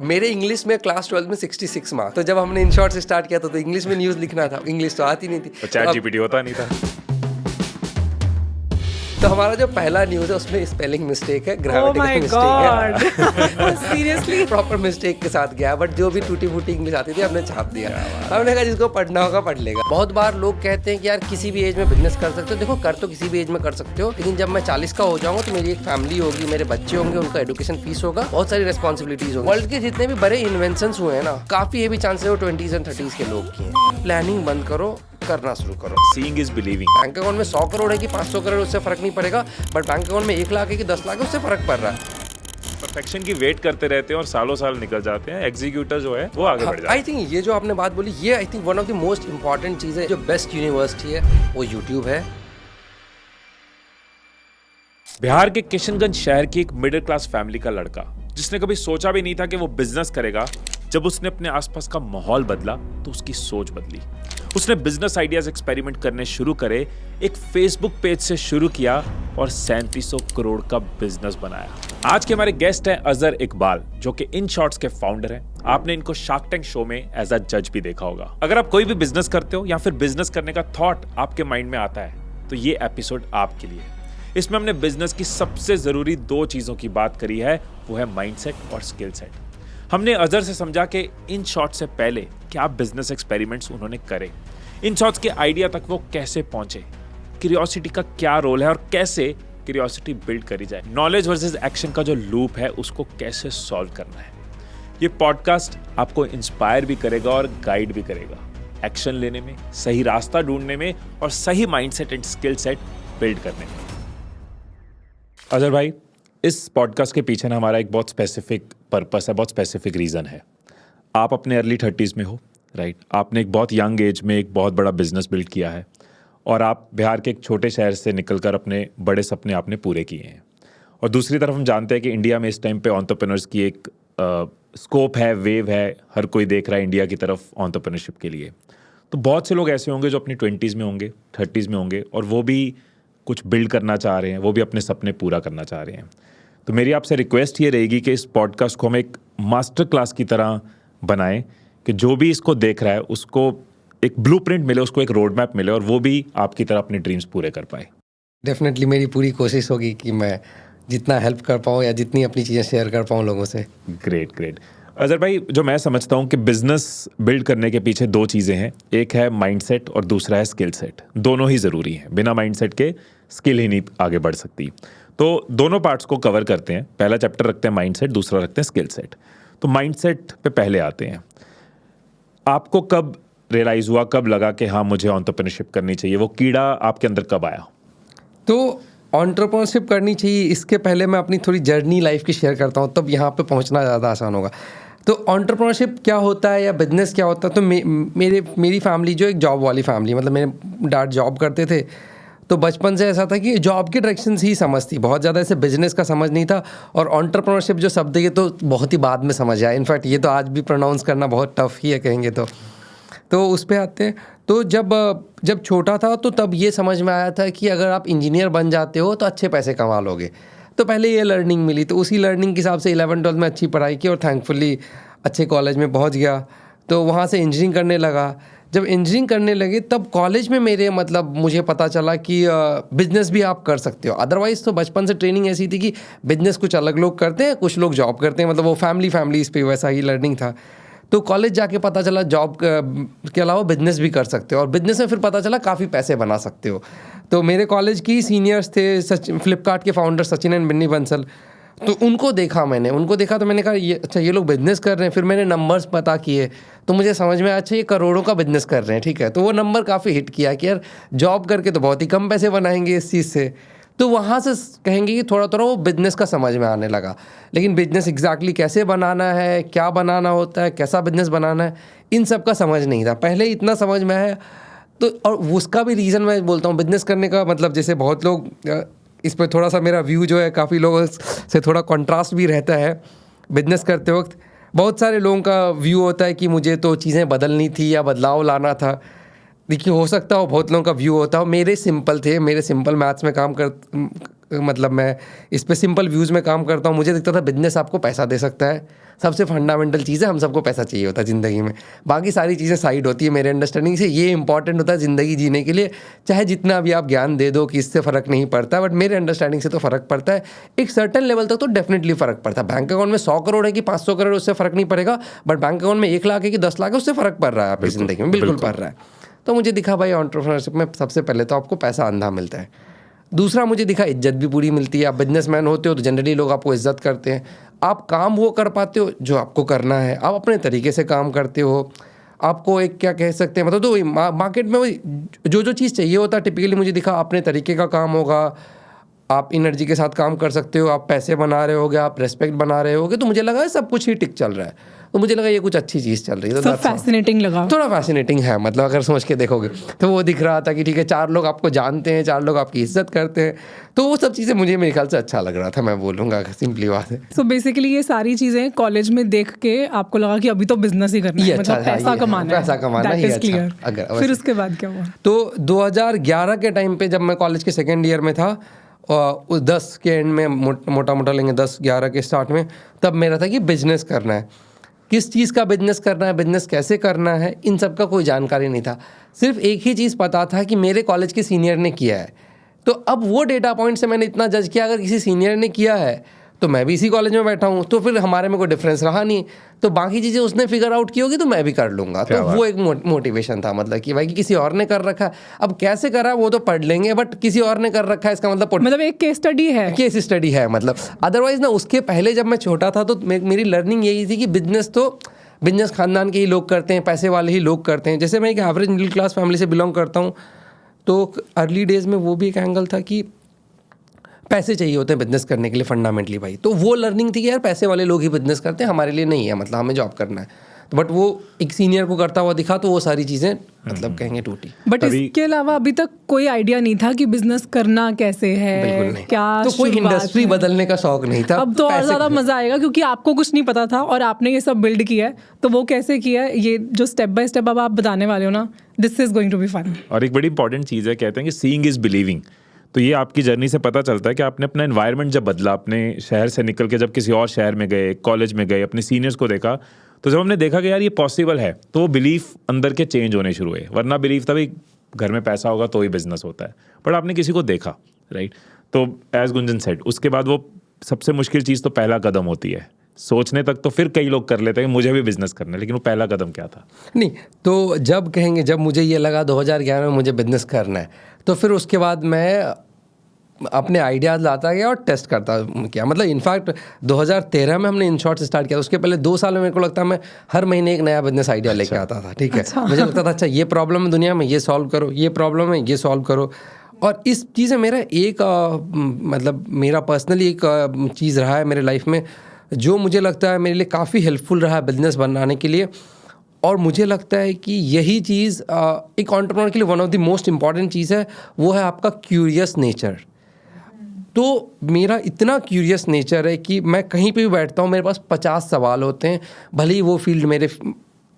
मेरे इंग्लिश में क्लास 12 में 66 मार्क्स। तो जब हमने इन शॉर्ट से स्टार्ट किया तो इंग्लिश में न्यूज़ लिखना था, इंग्लिश तो आती नहीं थी। तो चैट जीपीटी होता नहीं था। तो हमारा जो पहला न्यूज़ है उसमें स्पेलिंग मिस्टेक है, ग्रामेटिकल मिस्टेक है। सीरियसली प्रॉपर मिस्टेक के साथ गया, बट जो भी टूटी फूटी इंग्लिश आती थी हमने छाप दिया। हमने कहा जिसको पढ़ना होगा पढ़ लेगा। बहुत बार लोग कहते हैं कि यार किसी भी एज में बिजनेस कर सकते हो। देखो कर तो किसी भी एज में कर सकते हो, लेकिन जब मैं 40 का हो जाऊंगा तो मेरी एक फैमिली होगी, मेरे बच्चे होंगे, उनका एजुकेशन फीस होगा, बहुत सारी रिस्पॉन्सिबिलिटीज होगी। वर्ल्ड के जितने भी बड़े इन्वेंशन हुए हैं ना, काफी ये भी चांसेस हो 20s एंड 30s के लोग की हैं। प्लानिंग बंद करो, करना शुरू करो। Seeing is believing. Bank account में 100 करोड़ है कि 500 करोड़, उससे फर्क नहीं पड़ेगा, बट बैंक अकाउंट में 1 लाख है कि 10 लाख है, उससे फर्क पड़ रहा है। परफेक्शन की वेट करते रहते हैं और सालों साल निकल जाते हैं। एग्जीक्यूटर जो है वो आगे बढ़ जाते हैं। आई थिंक ये जो आपने बात बोली, ये I think one of the most important चीज है। जो बेस्ट यूनिवर्सिटी है वो यूट्यूब है। बिहार के किशनगंज शहर की एक मिडिल क्लास फैमिली का लड़का, जिसने कभी सोचा भी नहीं था कि वो बिजनेस करेगा, जब उसने अपने आसपास का माहौल बदला तो उसकी सोच बदली। उसने बिजनेस आइडियाज एक्सपेरिमेंट करने शुरू करे, एक फेसबुक पेज से शुरू किया और 3700 करोड़ का बिजनेस बनाया। आज के हमारे गेस्ट हैं अजहर इकबाल, जो कि इन शॉर्ट्स के फाउंडर हैं। आपने इनको शार्क टैंक शो में एज अ जज भी देखा होगा। अगर आप कोई भी बिजनेस करते हो या फिर बिजनेस करने का थॉट आपके माइंड में आता है तो ये एपिसोड आपके लिए है। इसमें हमने बिजनेस की सबसे जरूरी 2 चीजों की बात करी है, वो है माइंडसेट और स्किल सेट। हमने अजहर से समझा कि इन शॉर्ट से पहले क्या बिजनेस एक्सपेरिमेंट्स उन्होंने करे, इन शॉर्ट्स के आइडिया तक वो कैसे पहुंचे, क्यूरियोसिटी का क्या रोल है और कैसे क्यूरियोसिटी बिल्ड करी जाए, नॉलेज वर्सेस एक्शन का जो लूप है उसको कैसे सॉल्व करना है। ये पॉडकास्ट आपको इंस्पायर भी करेगा और गाइड भी करेगा एक्शन लेने में, सही रास्ता ढूंढने में और सही mindset and skill set build करने में। अजहर भाई, इस पॉडकास्ट के पीछे ना हमारा एक बहुत स्पेसिफिक पर्पस है, बहुत स्पेसिफिक रीज़न है। आप अपने अर्ली 30s में हो, राइट? आपने एक बहुत यंग एज में एक बहुत बड़ा बिजनेस बिल्ड किया है और आप बिहार के एक छोटे शहर से निकलकर अपने बड़े सपने आपने पूरे किए हैं। और दूसरी तरफ हम जानते हैं कि इंडिया में इस टाइम पे एंटरप्रेन्योर्स की एक स्कोप है, वेव है, हर कोई देख रहा है इंडिया की तरफ एंटरप्रेन्योरशिप के लिए। तो बहुत से लोग ऐसे होंगे जो अपनी 20s में होंगे, 30s में होंगे और वो भी कुछ बिल्ड करना चाह रहे हैं, वो भी अपने सपने पूरा करना चाह रहे हैं। तो मेरी आपसे रिक्वेस्ट ये रहेगी कि इस पॉडकास्ट को हम एक मास्टर क्लास की तरह बनाएं कि जो भी इसको देख रहा है उसको एक ब्लूप्रिंट मिले, उसको एक रोड मैप मिले और वो भी आपकी तरह अपने ड्रीम्स पूरे कर पाए। डेफिनेटली मेरी पूरी कोशिश होगी कि मैं जितना हेल्प कर पाऊँ या जितनी अपनी चीज़ें शेयर कर पाऊँ लोगों से। Great great. अजहर भाई, जो मैं समझता हूँ कि बिजनेस बिल्ड करने के पीछे 2 चीज़ें हैं, एक है माइंडसेट और दूसरा है स्किल सेट। दोनों ही ज़रूरी हैं, बिना माइंडसेट के स्किल ही नहीं आगे बढ़ सकती। तो दोनों पार्ट्स को कवर करते हैं। पहला चैप्टर रखते हैं माइंडसेट, दूसरा रखते हैं स्किल सेट। तो माइंडसेट पे पहले आते हैं। आपको कब रियलाइज हुआ, कब लगा कि हाँ मुझे एंटरप्रेन्योरशिप करनी चाहिए? वो कीड़ा आपके अंदर कब आया? तो एंटरप्रेन्योरशिप करनी चाहिए, इसके पहले मैं अपनी थोड़ी जर्नी लाइफ की शेयर करता हूँ, तब यहाँ पे पहुँचना ज़्यादा आसान होगा। तो एंटरप्रेन्योरशिप क्या होता है या बिजनेस क्या होता है? तो मेरी फैमिली जो एक जॉब वाली फैमिली, मतलब मेरे डैड जॉब करते थे, तो बचपन से ऐसा था कि जॉब की डायरेक्शन ही समझ थी, बहुत ज़्यादा ऐसे बिजनेस का समझ नहीं था। और एंटरप्रेन्योरशिप जो शब्द है ये तो बहुत ही बाद में समझ आया। इनफैक्ट ये तो आज भी प्रोनाउंस करना बहुत टफ ही है कहेंगे तो उस पर आते हैं। तो जब छोटा था तो तब ये समझ में आया था कि अगर आप इंजीनियर बन जाते हो तो अच्छे पैसे कमा लोगे। तो पहले ये लर्निंग मिली, तो उसी लर्निंग के हिसाब से 11-12 में अच्छी पढ़ाई की और थैंकफुली अच्छे कॉलेज में पहुंच गया। तो वहाँ से इंजीनियरिंग करने लगा। जब इंजीनियरिंग करने लगे तब कॉलेज में मुझे पता चला कि बिजनेस भी आप कर सकते हो। अदरवाइज़ तो बचपन से ट्रेनिंग ऐसी थी कि बिजनेस कुछ अलग लोग करते हैं, कुछ लोग जॉब करते हैं, मतलब वो फैमिली इस पे वैसा ही लर्निंग था। तो कॉलेज जाके पता चला जॉब के अलावा बिजनेस भी कर सकते हो और बिजनेस में फिर पता चला काफ़ी पैसे बना सकते हो। तो मेरे कॉलेज की सीनियर्स थे फ्लिपकार्ट के फाउंडर सचिन एंड बिन्नी बंसल, तो उनको देखा तो मैंने कहा ये लोग बिजनेस कर रहे हैं। फिर मैंने नंबर्स पता किए तो मुझे समझ में आया, अच्छा ये करोड़ों का बिजनेस कर रहे हैं, ठीक है। तो वो नंबर काफ़ी हिट किया कि यार जॉब करके तो बहुत ही कम पैसे बनाएंगे इस चीज़ से। तो वहाँ से कहेंगे कि थोड़ा थोड़ा वो बिज़नेस का समझ में आने लगा। लेकिन बिज़नेस एग्जैक्टली कैसे बनाना है, क्या बनाना होता है, कैसा बिज़नेस बनाना है, इन सब का समझ नहीं था। पहले इतना समझ में आया तो, और उसका भी रीज़न मैं बोलता हूँ बिज़नेस करने का, मतलब जैसे बहुत लोग इस पर थोड़ा सा मेरा व्यू जो है काफ़ी लोगों से थोड़ा कॉन्ट्रास्ट भी रहता है। बिज़नेस करते वक्त बहुत सारे लोगों का व्यू होता है कि मुझे तो चीज़ें बदलनी थी या बदलाव लाना था। देखिए हो सकता हो बहुत लोगों का व्यू होता हो, मेरे सिंपल मैथ्स में काम मतलब मैं इस पे सिंपल व्यूज़ में काम करता हूँ। मुझे दिखता था बिजनेस आपको पैसा दे सकता है, सबसे फंडामेंटल चीज़ है, हम सबको पैसा चाहिए होता है ज़िंदगी में, बाकी सारी चीज़ें साइड होती है मेरे अंडरस्टैंडिंग से। ये इंपॉर्टेंट होता है ज़िंदगी जीने के लिए, चाहे जितना भी आप ज्ञान दे दो कि इससे फ़र्क नहीं पड़ता, बट मेरे अंडरस्टैंडिंग से तो फ़र्क पड़ता है। एक सर्टन लेवल तक तो डेफिनेटली फ़र्क पड़ता है। बैंक अकाउंट में 100 करोड़ है कि 500 करोड़, उससे फ़र्क नहीं पड़ेगा, बट बैंक अकाउंट में 1 लाख है कि 10 लाख है, उससे फ़र्क पड़ रहा है आपकी ज़िंदगी में, बिल्कुल पड़ रहा है। तो मुझे दिखा भाई एंटरप्रेन्योरशिप में सबसे पहले तो आपको पैसा अंधा मिलता है, दूसरा मुझे दिखा इज्जत भी पूरी मिलती है। आप बिजनेसमैन होते हो तो जनरली लोग आपको इज्जत करते हैं, आप काम वो कर पाते हो जो आपको करना है, आप अपने तरीके से काम करते हो, आपको एक क्या कह सकते हैं मतलब, तो मार्केट में वही जो चीज़ चाहिए होता है टिपिकली मुझे दिखा, अपने तरीके का काम होगा, आप एनर्जी के साथ काम कर सकते हो, आप पैसे बना रहे होगे, आप रेस्पेक्ट बना रहे होगे, तो मुझे लगा सब कुछ ही टिक चल रहा है। तो मुझे लगा ये कुछ अच्छी चीज़ चल रही है, सब फैसिनेटिंग लगा, थोड़ा फैसिनेटिंग है मतलब, अगर सोच के देखोगे तो वो दिख रहा था कि ठीक है 4 लोग आपको जानते हैं, 4 लोग आपकी इज्जत करते हैं, तो वो सब चीज़ें मुझे मेरे ख्याल से अच्छा लग रहा था, मैं बोलूँगा सिंपली बात है। सो बेसिकली ये सारी चीज़ें कॉलेज में देख के आपको लगा कि अभी तो बिजनेस ही करना है, मतलब पैसा कमाना ही अच्छा। फिर उसके बाद क्या हुआ? तो 2011 के टाइम पे जब मैं कॉलेज के सेकेंड ईयर में था, उस 10 के एंड में मोटा मोटा लेंगे 10-11 के स्टार्ट में, तब मेरा था कि बिजनेस करना है। किस चीज़ का बिजनेस करना है, बिजनेस कैसे करना है, इन सब का कोई जानकारी नहीं था। सिर्फ एक ही चीज़ पता था कि मेरे कॉलेज के सीनियर ने किया है, तो अब वो डेटा पॉइंट से मैंने इतना जज किया, अगर किसी सीनियर ने किया है तो मैं भी इसी कॉलेज में बैठा हूँ, तो फिर हमारे में कोई डिफरेंस रहा नहीं, तो बाकी चीज़ें उसने फिगर आउट की होगी तो मैं भी कर लूँगा। तो वो एक मोटिवेशन था, मतलब कि भाई कि किसी और ने कर रखा है, अब कैसे करा वो तो पढ़ लेंगे, बट किसी और ने कर रखा है इसका मतलब एक केस स्टडी है मतलब। अदरवाइज ना उसके पहले जब मैं छोटा था तो मेरी लर्निंग यही थी कि बिजनेस खानदान के ही लोग करते हैं, पैसे वाले ही लोग करते हैं। जैसे मैं एक एवरेज मिडिल क्लास फैमिली से बिलोंग करता हूँ, तो अर्ली डेज़ में वो भी एक एंगल था कि पैसे चाहिए होते हैं बिजनेस करने के लिए फंडामेंटली भाई, तो वो लर्निंग थी कि यार पैसे वाले लोग ही बिजनेस करते हैं, हमारे लिए नहीं है, मतलब हमें जॉब करना है। तो बट वो एक सीनियर को करता हुआ दिखा, तो वो सारी चीज़ें मतलब कहेंगे टूटी। बट इसके अलावा अभी तक कोई आइडिया नहीं था कि बिजनेस करना कैसे है, बिल्कुल नहीं। क्या तो कोई इंडस्ट्री बदलने का शौक नहीं था। अब तो और ज़्यादा मज़ा आएगा क्योंकि आपको कुछ नहीं पता था और आपने ये सब बिल्ड किया है, तो वो कैसे किया है, ये जो स्टेप बाय स्टेप अब आप बताने वाले हो ना, this is going to be fun. और एक बड़ी इंपॉर्टेंट चीज़ है, कहते हैं कि सीइंग इज बिलीविंग। तो ये आपकी जर्नी से पता चलता है कि आपने अपना एनवायरनमेंट जब बदला, अपने शहर से निकल के जब किसी और शहर में गए, कॉलेज में गए, अपने सीनियर्स को देखा, तो जब हमने देखा कि यार ये पॉसिबल है, तो वो बिलीफ अंदर के चेंज होने शुरू हुए। वरना बिलीफ था भाई घर में पैसा होगा तो ही बिजनेस होता है, बट आपने किसी को देखा, राइट। तो एज गुंजन सेड, उसके बाद वो सबसे मुश्किल चीज़ तो पहला कदम होती है। सोचने तक तो फिर कई लोग कर लेते हैं कि मुझे भी बिजनेस करना है, लेकिन वो पहला कदम क्या था? नहीं, तो जब मुझे ये लगा 2011 में मुझे बिजनेस करना है, तो फिर उसके बाद मैं अपने आइडियाज़ लाता गया और टेस्ट करता क्या, मतलब इनफैक्ट 2013 में हमने इनशॉर्ट्स स्टार्ट किया। उसके पहले 2 साल में मेरे को लगता है मैं हर महीने एक नया बिजनेस आइडिया लेके आता था, ठीक है। मुझे लगता था अच्छा ये प्रॉब्लम है दुनिया में, ये सॉल्व करो, ये प्रॉब्लम है, ये सॉल्व करो। और इस चीज़ में मेरा एक मतलब मेरा पर्सनली एक चीज़ रहा है मेरे लाइफ में, जो मुझे लगता है मेरे लिए काफ़ी हेल्पफुल रहा है बिजनेस बनाने के लिए। और मुझे लगता है कि यही चीज़ एक एंटरप्रेन्योर के लिए one of the most important चीज़ है, वो है आपका क्यूरियस नेचर। तो मेरा इतना क्यूरियस नेचर है कि मैं कहीं पे भी बैठता हूँ, मेरे पास 50 सवाल होते हैं, भले ही वो फील्ड मेरे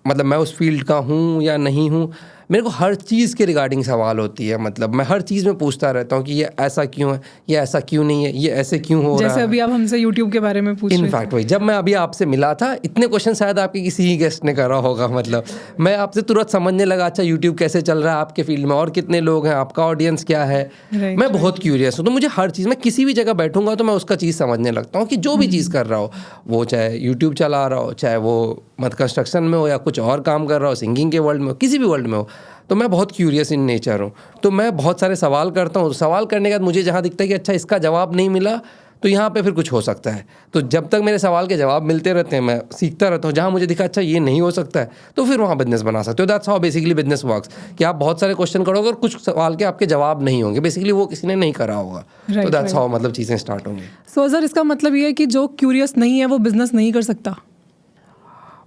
मतलब मैं उस फील्ड का हूँ या नहीं हूँ, मेरे को हर चीज़ के रिगार्डिंग सवाल होती है। मतलब मैं हर चीज़ में पूछता रहता हूँ कि ये ऐसा क्यों है, ये ऐसा क्यों नहीं है, ये ऐसे क्यों हो रहा है। जैसे अभी आप हमसे यूट्यूब के बारे में पूछ रहे थे। इनफैक्ट वही, जब मैं अभी आपसे मिला था, इतने क्वेश्चन शायद आपके किसी ही गेस्ट ने करा होगा। मतलब मैं आपसे तुरंत समझने लगा अच्छा यूट्यूब कैसे चल रहा है, आपके फील्ड में और कितने लोग हैं, आपका ऑडियंस क्या है। मैं बहुत क्यूरियस हूँ, तो मुझे हर चीज़ में किसी भी जगह बैठूंगा तो मैं उसका चीज़ समझने लगता हूँ कि जो भी चीज़ कर रहा हो, वो चाहे यूट्यूब चला रहा हो, चाहे वो मत कंस्ट्रक्शन में हो या कुछ और काम कर रहा हो, सिंगिंग के वर्ल्ड में हो, किसी भी वर्ल्ड में हो, तो मैं बहुत क्यूरियस इन नेचर हूँ। तो मैं बहुत सारे सवाल करता हूँ। सवाल करने के बाद मुझे जहाँ दिखता है कि अच्छा इसका जवाब नहीं मिला, तो यहाँ पे फिर कुछ हो सकता है। तो जब तक मेरे सवाल के जवाब मिलते रहते हैं, मैं सीखता रहता हूँ। जहाँ मुझे दिखा अच्छा ये नहीं हो सकता है, तो फिर वहाँ बिजनेस बना सकते हो। That's how basically business works, कि आप बहुत सारे क्वेश्चन करोगे और कुछ सवाल के आपके जवाब नहीं होंगे, बेसिकली वो किसी ने नहीं करा होगा। तो दैट्स हाउ मतलब चीज़ें स्टार्ट होंगी। सो सर इसका मतलब ये है कि जो क्यूरियस नहीं है वो बिजनेस नहीं कर सकता।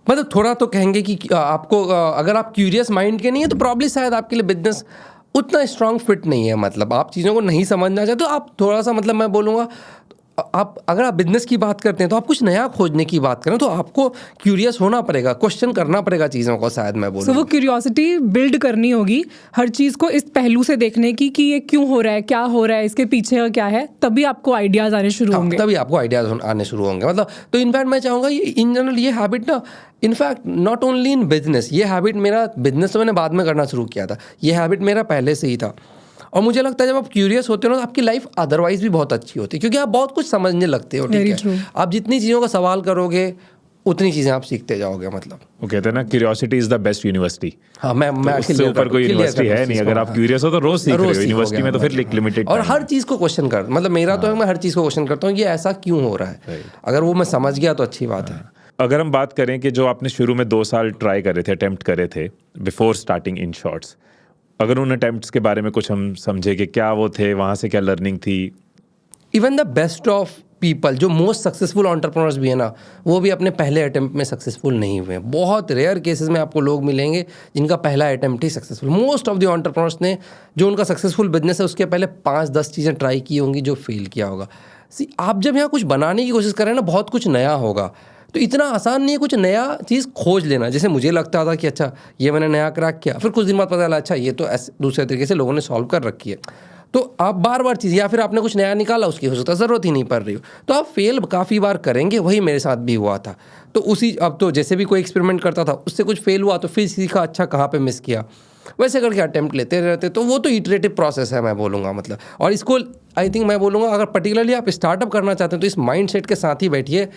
मतलब थोड़ा तो कहेंगे कि आपको अगर आप क्यूरियस माइंड के नहीं है तो प्रॉब्ली शायद आपके लिए बिजनेस उतना स्ट्रांग फिट नहीं है। मतलब आप चीज़ों को नहीं समझना चाहते तो आप थोड़ा सा, मतलब मैं बोलूँगा आप अगर आप बिजनेस की बात करते हैं तो आप कुछ नया खोजने की बात करें तो आपको क्यूरियस होना पड़ेगा, क्वेश्चन करना पड़ेगा चीज़ों को, शायद मैं बोलूँ। वो क्यूरियोसिटी बिल्ड करनी होगी हर चीज़ को इस पहलू से देखने की कि ये क्यों हो रहा है, क्या हो रहा है, इसके पीछे का क्या है, तभी आपको आइडियाज़ आने शुरू होंगे। तभी आपको आइडियाज आने शुरू होंगे। मतलब तो इनफैक्ट मैं चाहूँगा ये इन जनरल ये हैबिट ना, in fact not only in business, ये हैबिट मेरा बिजनेस तो मैंने बाद में करना शुरू किया था, ये हैबिट मेरा पहले से ही था। और मुझे लगता है जब आप क्यूरियस होते हो ना तो आपकी लाइफ अदरवाइज भी बहुत अच्छी होती है, क्योंकि आप बहुत कुछ समझने लगते हो। ठीक है, आप जितनी चीज़ों का सवाल करोगे उतनी चीज़ें आप सीखते जाओगे। मतलब वो कहते हैं ना, curiosity is the best university. हाँ, मैं उससे ऊपर कोई यूनिवर्सिटी है नहीं। अगर आप क्यूरियस हो तो रोज सीख रहे हो, यूनिवर्सिटी में तो फिर लिमिटेड। और हर चीज़ को क्वेश्चन कर, मतलब मेरा तो है, मैं हर चीज़ को क्वेश्चन करता हूँ, ये ऐसा क्यों हो रहा है। अगर वो मैं समझ गया तो अच्छी बात है। अगर हम बात करें कि जो आपने शुरू में 2 साल ट्राई करे थे, अटेम्प्ट करे थे बिफोर स्टार्टिंग इन शॉर्ट्स, अगर उन अटेम्प्ट्स के बारे में कुछ हम समझे कि क्या वो थे, वहाँ से क्या लर्निंग थी? Even the best of people, जो मोस्ट सक्सेसफुल एंटरप्रेन्योर्स भी है ना, वो भी अपने पहले अटेम्प्ट में सक्सेसफुल नहीं हुए। बहुत रेयर केसेस में आपको लोग मिलेंगे जिनका पहला attempt he successful. Most of the entrepreneurs ने जो उनका सक्सेसफुल बिजनेस है उसके पहले 5-10 चीज़ें ट्राई की होंगी जो फेल किया होगा। आप जब यहाँ कुछ बनाने की कोशिश करें ना, बहुत कुछ नया होगा, तो इतना आसान नहीं है कुछ नया चीज़ खोज लेना। जैसे मुझे लगता था कि अच्छा ये मैंने नया क्रैक किया, फिर कुछ दिन बाद पता चला अच्छा ये तो ऐसे दूसरे तरीके से लोगों ने सॉल्व कर रखी है। तो आप बार बार चीज़, या फिर आपने कुछ नया निकाला उसकी हो सकता है ज़रूरत ही नहीं पड़ रही हो, तो आप फेल काफ़ी बार करेंगे। वही मेरे साथ भी हुआ था। तो अब तो जैसे भी कोई एक्सपेरिमेंट करता था उससे कुछ फेल हुआ तो फिर सीखा अच्छा कहाँ पे मिस किया, वैसे करके अटेम्प्ट लेते रहते। तो वो तो इटरेटिव प्रोसेस है मैं बोलूँगा। मतलब और इसको आई थिंक मैं बोलूँगा अगर पर्टिकुलरली आप स्टार्टअप करना चाहते हैं तो इस माइंड सेट के साथ ही बैठिए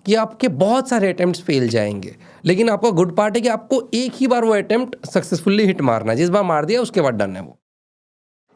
कि आपके बहुत सारे अटेम्प्ट्स फेल जाएंगे, लेकिन आपका गुड पार्ट है कि आपको एक ही बार वो अटेम्प्ट सक्सेसफुली हिट मारना है। जिस बार मार दिया उसके बाद डन है वो।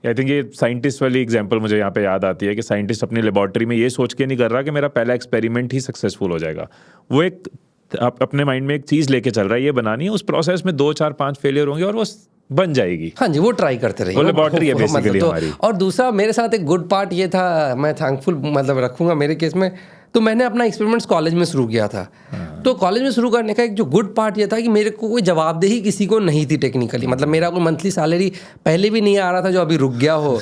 आई थिंक ये साइंटिस्ट वाली एग्जांपल मुझे यहाँ पे याद आती है कि साइंटिस्ट अपनी लेबोरेटरी में ये सोच के नहीं कर रहा कि मेरा पहला एक्सपेरिमेंट ही सक्सेसफुल हो जाएगा। वो एक अपने माइंड में एक चीज़ लेके चल रहा है, ये बनानी है, उस प्रोसेस में 2, 4, 5 फेलियर होंगे और वो बन जाएगी। हाँ जी, वो ट्राई करते रहिए। वो लेबोरेटरी है बेसिकली हमारी। और दूसरा मेरे साथ एक गुड पार्ट ये था, मैं थैंकफुल मतलब रखूँगा मेरे केस में, तो मैंने अपना एक्सपेरिमेंट्स कॉलेज में शुरू किया था। तो कॉलेज में शुरू करने का एक जो गुड पार्ट ये था कि मेरे को कोई जवाबदेही किसी को नहीं थी टेक्निकली। मतलब मेरा कोई मंथली सैलरी पहले भी नहीं आ रहा था जो अभी रुक गया हो।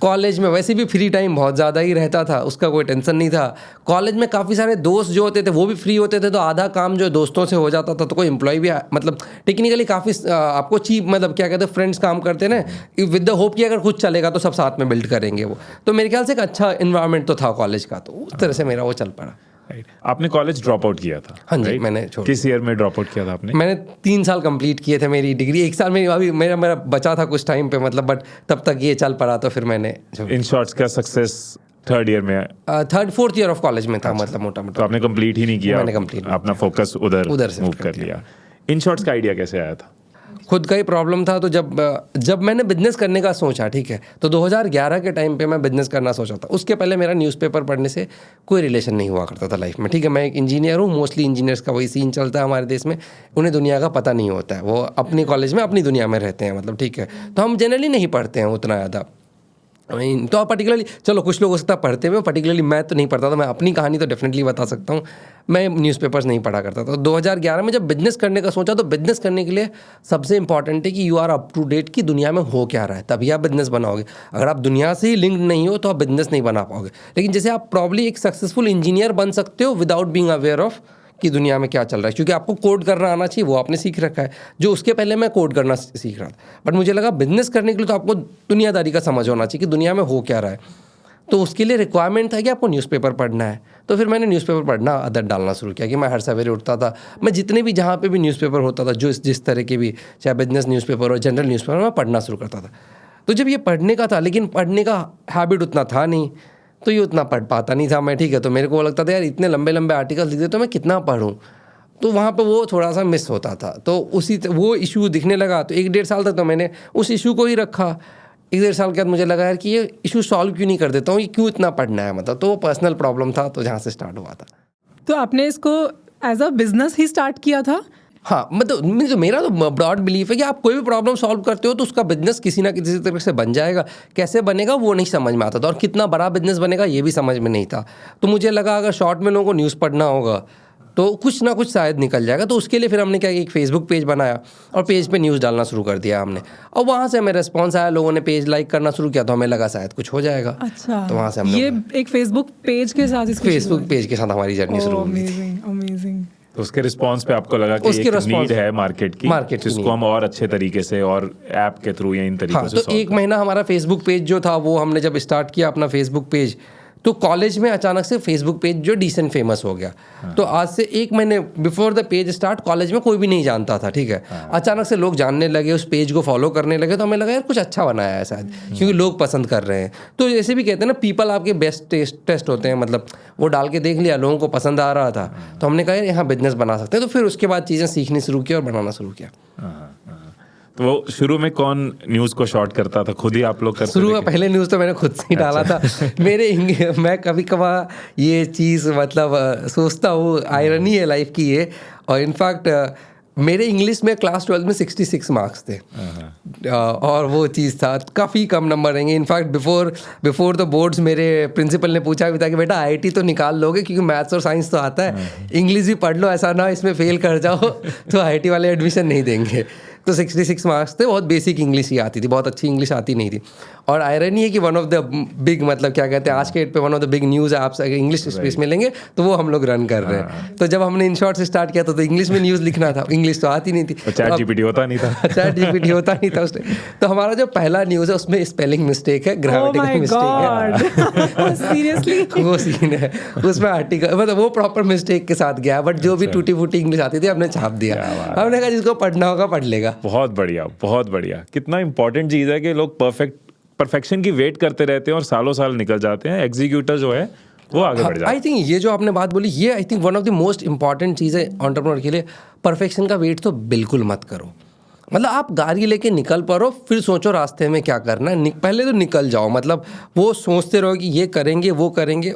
कॉलेज में वैसे भी फ्री टाइम बहुत ज़्यादा ही रहता था, उसका कोई टेंशन नहीं था। कॉलेज में काफ़ी सारे दोस्त जो होते थे वो भी फ्री होते थे, तो आधा काम जो दोस्तों से हो जाता था। तो कोई एम्प्लॉय भी मतलब टेक्निकली काफ़ी आपको चीप, मतलब क्या कहते हैं, फ्रेंड्स काम करते ना विद द होप कि अगर कुछ चलेगा तो सब साथ में बिल्ड करेंगे वो। तो मेरे ख्याल से एक अच्छा इन्वायरमेंट तो था कॉलेज का, तो उस तरह से मेरा वो चल पड़ा। आपने कॉलेज ड्रॉप आउट किया था? हाँ जी, मैंने किस ईयर में ड्रॉप आउट किया था आपने? मैंने 3 साल कंप्लीट किए थे मेरी डिग्री। 1 साल में अभी मेरा बचा था कुछ टाइम पे, मतलब बट तब तक ये चल पड़ा, तो फिर मैंने इन शॉर्ट्स का सक्सेस 3rd ईयर में, 4th ईयर ऑफ कॉलेज में था। मतलब मोटा मोटा तो आपने कंप्लीट ही नहीं किया? मैंने कंप्लीट, अपना फोकस उधर से मूव कर लिया। इन शॉर्ट्स का आइडिया कैसे आया था? खुद का ही प्रॉब्लम था। तो जब मैंने बिजनेस करने का सोचा, ठीक है, तो 2011 के टाइम पे मैं बिजनेस करना सोचा था। उसके पहले मेरा न्यूज़पेपर पढ़ने से कोई रिलेशन नहीं हुआ करता था लाइफ में। ठीक है, मैं एक इंजीनियर हूँ, मोस्टली इंजीनियर्स का वही सीन चलता है हमारे देश में, उन्हें दुनिया का पता नहीं होता है, वो अपनी कॉलेज में अपनी दुनिया में रहते हैं। मतलब ठीक है, तो हम जनरली नहीं पढ़ते हैं उतना ज़्यादा। तो आप पर्टिकुलरली, चलो कुछ लोग हो सकता है पढ़ते हुए, पर्टिकुलरली मैं तो नहीं पढ़ता था। मैं अपनी कहानी तो डेफिनेटली बता सकता हूँ, मैं न्यूज़पेपर्स नहीं पढ़ा करता था। 2011 में जब बिजनेस करने का सोचा, तो बिजनेस करने के लिए सबसे इंपॉर्टेंट है कि you are up to date कि दुनिया में हो क्या रहा है, तभी आप बिजनेस बनाओगे। अगर आप दुनिया से ही लिंक नहीं हो तो आप बिजनेस नहीं बना पाओगे। लेकिन जैसे आप प्रॉब्ली एक सक्सेसफुल इंजीनियर बन सकते हो विदाउट बीइंग अवेयर ऑफ कि दुनिया में क्या चल रहा है, क्योंकि आपको कोड करना आना चाहिए, वो आपने सीख रखा है, जो उसके पहले मैं कोड करना सीख रहा था। बट मुझे लगा बिजनेस करने के लिए तो आपको दुनियादारी का समझ होना चाहिए कि दुनिया में हो क्या रहा है। तो उसके लिए रिक्वायरमेंट था कि आपको न्यूज़पेपर पढ़ना है। तो फिर मैंने न्यूज़पेपर पढ़ना आदत डालना शुरू किया कि मैं हर सवेरे उठता था, मैं जितने भी जहाँ पे भी न्यूज़पेपर होता था, जो जिस तरह के भी, चाहे बिजनेस न्यूज़पेपर हो, जनरल न्यूज़पेपर, मैं पढ़ना शुरू करता था। तो जब ये पढ़ने का था, लेकिन पढ़ने का हैबिट उतना था नहीं, तो ये उतना पढ़ पाता नहीं था मैं। ठीक है, तो मेरे को लगता था यार इतने लंबे लंबे आर्टिकल लिखते तो मैं कितना पढूं, तो वहाँ पे वो थोड़ा सा मिस होता था। तो वो इशू दिखने लगा। तो 1-1.5 साल तक तो मैंने उस इशू को ही रखा। 1-1.5 साल के बाद मुझे लगा यार कि ये इशू सॉल्व क्यों नहीं कर देता हूँ, ये क्यों इतना पढ़ना है, मतलब। तो वो पर्सनल प्रॉब्लम था, तो जहाँ से स्टार्ट हुआ था। तो आपने इसको एज अ बिजनेस ही स्टार्ट किया था? हाँ, मतलब मेरा तो ब्रॉड बिलीफ है कि आप कोई भी प्रॉब्लम सॉल्व करते हो तो उसका बिजनेस किसी ना किसी तरह से बन जाएगा। कैसे बनेगा वो नहीं समझ में आता था, और कितना बड़ा बिजनेस बनेगा ये भी समझ में नहीं था। तो मुझे लगा अगर शॉर्ट में लोगों को न्यूज़ पढ़ना होगा तो कुछ ना कुछ शायद निकल जाएगा। तो उसके लिए फिर हमने क्या एक फेसबुक पेज बनाया और पेज पे न्यूज़ डालना शुरू कर दिया हमने, और वहाँ से हमें रिस्पॉन्स आया, लोगों ने पेज लाइक करना शुरू किया, तो हमें लगा शायद कुछ हो जाएगा। अच्छा, तो वहाँ से हमने ये एक फेसबुक पेज के साथ फेसबुक पेज के साथ हमारी जर्नी शुरू हुई थी। Amazing amazing. तो उसके रिस्पांस पे आपको लगा कि उसके एक response- नीड है मार्केट की जिसको हम और अच्छे तरीके से और ऐप के थ्रू या इन तरीकों हाँ, से तो solve एक महीना हमारा फेसबुक पेज जो था वो हमने जब स्टार्ट किया अपना फेसबुक पेज, तो कॉलेज में अचानक से फेसबुक पेज जो डिसेंट फेमस हो गया। तो आज से एक महीने before the page start college में कोई भी नहीं जानता था, ठीक है। अचानक से लोग जानने लगे, उस पेज को फॉलो करने लगे, तो हमें लगा यार कुछ अच्छा बनाया है शायद, क्योंकि लोग पसंद कर रहे हैं। तो जैसे भी कहते हैं ना, पीपल आपके बेस्ट टेस्ट होते हैं, मतलब वो डाल के देख लिया, लोगों को पसंद आ रहा था, तो हमने कहा यार यहाँ बिजनेस बना सकते हैं। तो फिर उसके बाद चीज़ें सीखनी शुरू की और बनाना शुरू किया। तो वो शुरू में कौन न्यूज़ को शॉर्ट करता था? खुद ही आप लोग करते शुरू थे में पहले न्यूज़ तो मैंने खुद से ही डाला था। मैं कभी कभार ये चीज़ मतलब सोचता हूँ, आयरनी है लाइफ की ये। और इनफैक्ट मेरे इंग्लिश में क्लास 12 में 66 मार्क्स थे, और वो चीज़ था, काफ़ी कम नंबर रहेंगे। इनफैक्ट बिफोर द बोर्ड्स मेरे प्रिंसिपल ने पूछा भी था कि बेटा आईआईटी तो निकाल लोगे, क्योंकि मैथ्स और साइंस तो आता है, इंग्लिश भी पढ़ लो, ऐसा ना इसमें फेल कर जाओ तो आईआईटी वाले एडमिशन नहीं देंगे। तो 66 मार्क्स थे, बहुत बेसिक इंग्लिश ही आती थी, बहुत अच्छी इंग्लिश आती नहीं थी। और आयरनी है कि वन ऑफ द बिग, मतलब क्या कहते हैं आज के डेट पे one of the big news apps अगर इंग्लिश स्पेस में लेंगे तो वो हम लोग रन कर रहे हैं। तो जब हमने इन शॉर्ट से स्टार्ट किया तो इंग्लिश में न्यूज़ लिखना था, इंग्लिश तो आती नहीं थी, चैट जीपीटी होता नहीं था। चैट जीपीटी होता नहीं था उसमें। तो हमारा जो पहला न्यूज़ है उसमें स्पेलिंग मिस्टेक है, ग्रामेटिकल मिस्टेक है, सीरियसली वो सीन है उसमें, आर्टिकल मतलब वो प्रॉपर मिस्टेक के साथ गया, बट जो भी टूटी फूटी इंग्लिश आती थी हमने छाप दिया। हमने कहा जिसको पढ़ना होगा पढ़ लेगा। बहुत बढ़िया, बहुत बढ़िया। कितना इंपॉर्टेंट चीज़ है कि लोग परफेक्शन की वेट करते रहते हैं और सालों साल निकल जाते हैं, एग्जीक्यूटर जो है वो आगे बढ़ जाता है। आई थिंक ये जो आपने बात बोली, ये I think one of the most important चीज़ है एंटरप्रेन्योर के लिए। परफेक्शन का वेट तो बिल्कुल मत करो, मतलब आप गाड़ी लेके निकल पड़ो, फिर सोचो रास्ते में क्या करना है, पहले तो निकल जाओ। मतलब वो सोचते रहो कि ये करेंगे वो करेंगे,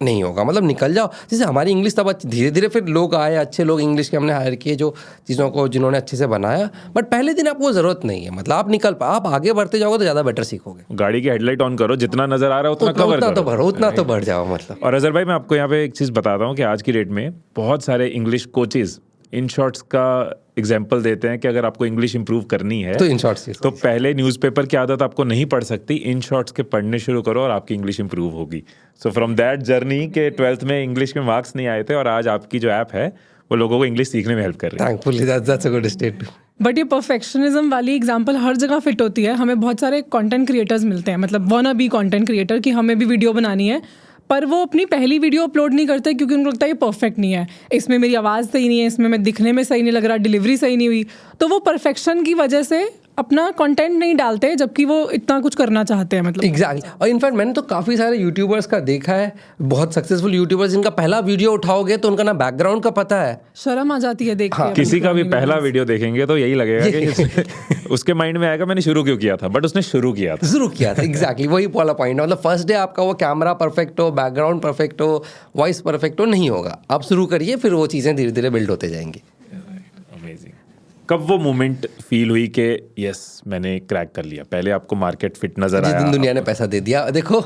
नहीं होगा, मतलब निकल जाओ। जैसे हमारी इंग्लिश तब धीरे धीरे फिर लोग आए, अच्छे लोग इंग्लिश के हमने हायर किए जो चीज़ों को जिन्होंने अच्छे से बनाया, बट पहले दिन आपको ज़रूरत नहीं है, मतलब आप आप आगे बढ़ते जाओगे तो ज़्यादा बेटर सीखोगे। गाड़ी की हेडलाइट ऑन करो, जितना नजर आ रहा है उतना कवर करो, उतना तो बढ़ जाओ मतलब। और अजहर भाई मैं आपको यहाँ पे एक चीज़ बताता हूँ कि आज की डेट में बहुत सारे इंग्लिश कोचेज इन शॉर्ट्स का एग्जाम्पल देते हैं कि अगर आपको इंग्लिश इंप्रूव करनी है तो इन शॉर्ट्स, तो पहले न्यूज़पेपर की आदत आपको नहीं पढ़ सकती, इन शॉर्ट्स के पढ़ने शुरू करो और आपकी इंग्लिश इंप्रूव होगी। सो फ्रॉम दैट जर्नी के 12th में इंग्लिश में मार्क्स नहीं आए थे और आज आपकी जो ऐप है वो लोगों को इंग्लिश सीखने में हेल्प कर रही है। Thankfully that's a good state. But ये परफेक्शनिज्म वाली एग्जांपल हर जगह फिट होती है। हमें बहुत सारे कंटेंट क्रिएटर्स मिलते हैं, मतलब वाना बी कंटेंट क्रिएटर, कि हमें भी वीडियो बनानी है, पर वो अपनी पहली वीडियो अपलोड नहीं करते क्योंकि उनको लगता है ये परफेक्ट नहीं है, इसमें मेरी आवाज़ सही नहीं है, इसमें मैं दिखने में सही नहीं लग रहा, डिलीवरी सही नहीं हुई, तो वो परफेक्शन की वजह से अपना कंटेंट नहीं डालते जबकि वो इतना कुछ करना चाहते हैं। मतलब एग्जैक्टली। और इनफैक्ट मैंने तो काफ़ी सारे यूट्यूबर्स का देखा है, बहुत सक्सेसफुल यूट्यूबर्स जिनका पहला वीडियो उठाओगे तो उनका ना बैकग्राउंड का पता है, शर्म आ जाती है देख के। किसी का भी पहला वीडियो देखेंगे तो यही लगेगा कि उसके माइंड में आएगा मैंने शुरू क्यों किया था, बट उसने शुरू किया था। एग्जैक्टली वही वाला पॉइंट है। मतलब फर्स्ट डे आपका वो कैमरा परफेक्ट हो, बैकग्राउंड परफेक्ट हो, वॉइस परफेक्ट हो, नहीं होगा। आप शुरू करिए, फिर वो चीज़ें धीरे धीरे बिल्ड होते जाएंगी। अमेजिंग। कब वो मोमेंट फील हुई कि यस मैंने क्रैक कर लिया? पहले आपको मार्केट फिट नजर जिस आया, दिन दुनिया ने पैसा दे दिया, देखो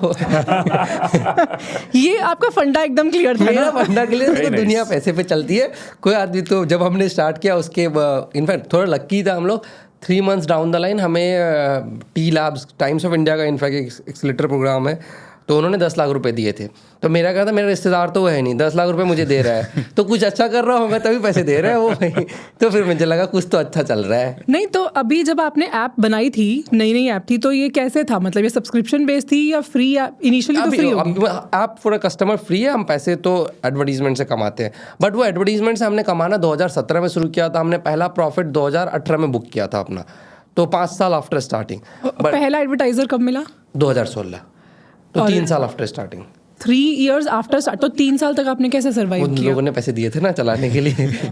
ये आपका फंडा एकदम क्लियर था मेरा ना? फंडा के लिए Very nice. दुनिया पैसे पे चलती है। कोई आदमी तो जब हमने स्टार्ट किया उसके इनफैक्ट थोड़ा लक्की था हम लोग, 3 months डाउन द लाइन हमें T labs times of India का इनफैक्ट एक एक्सीलरेटर प्रोग्राम है, तो उन्होंने 10 लाख रुपए दिए थे। तो मेरा कहा था मेरा रिश्तेदार तो वो है नहीं, 10 लाख रुपए मुझे दे रहा है तो कुछ अच्छा कर रहा होगा तभी पैसे दे रहा है वो भाई। तो फिर मुझे लगा कुछ तो अच्छा चल रहा है। नहीं तो अभी जब आपने ऐप बनाई थी, नई ऐप थी, तो ये कैसे था? मतलब ये सब्सक्रिप्शन बेस्ड थी या फ्री ऐप? इनिशियली तो फ्री होगी। ऐप फॉर कस्टमर फ्री है, हम पैसे तो एडवर्टीजमेंट से कमाते हैं, बट वो एडवर्टीजमेंट से हमने कमाना 2017 में शुरू किया था। हमने पहला प्रॉफिट 2018 में बुक किया था अपना, तो 5 साल आफ्टर स्टार्टिंग। पहला एडवर्टाइजर कब मिला? 2016, तो 3 साल after starting. 3 years after start, तो 3 साल तक आपने कैसे सर्वाइव उन किया? लोगों ने पैसे दिए थे ना चलाने के लिए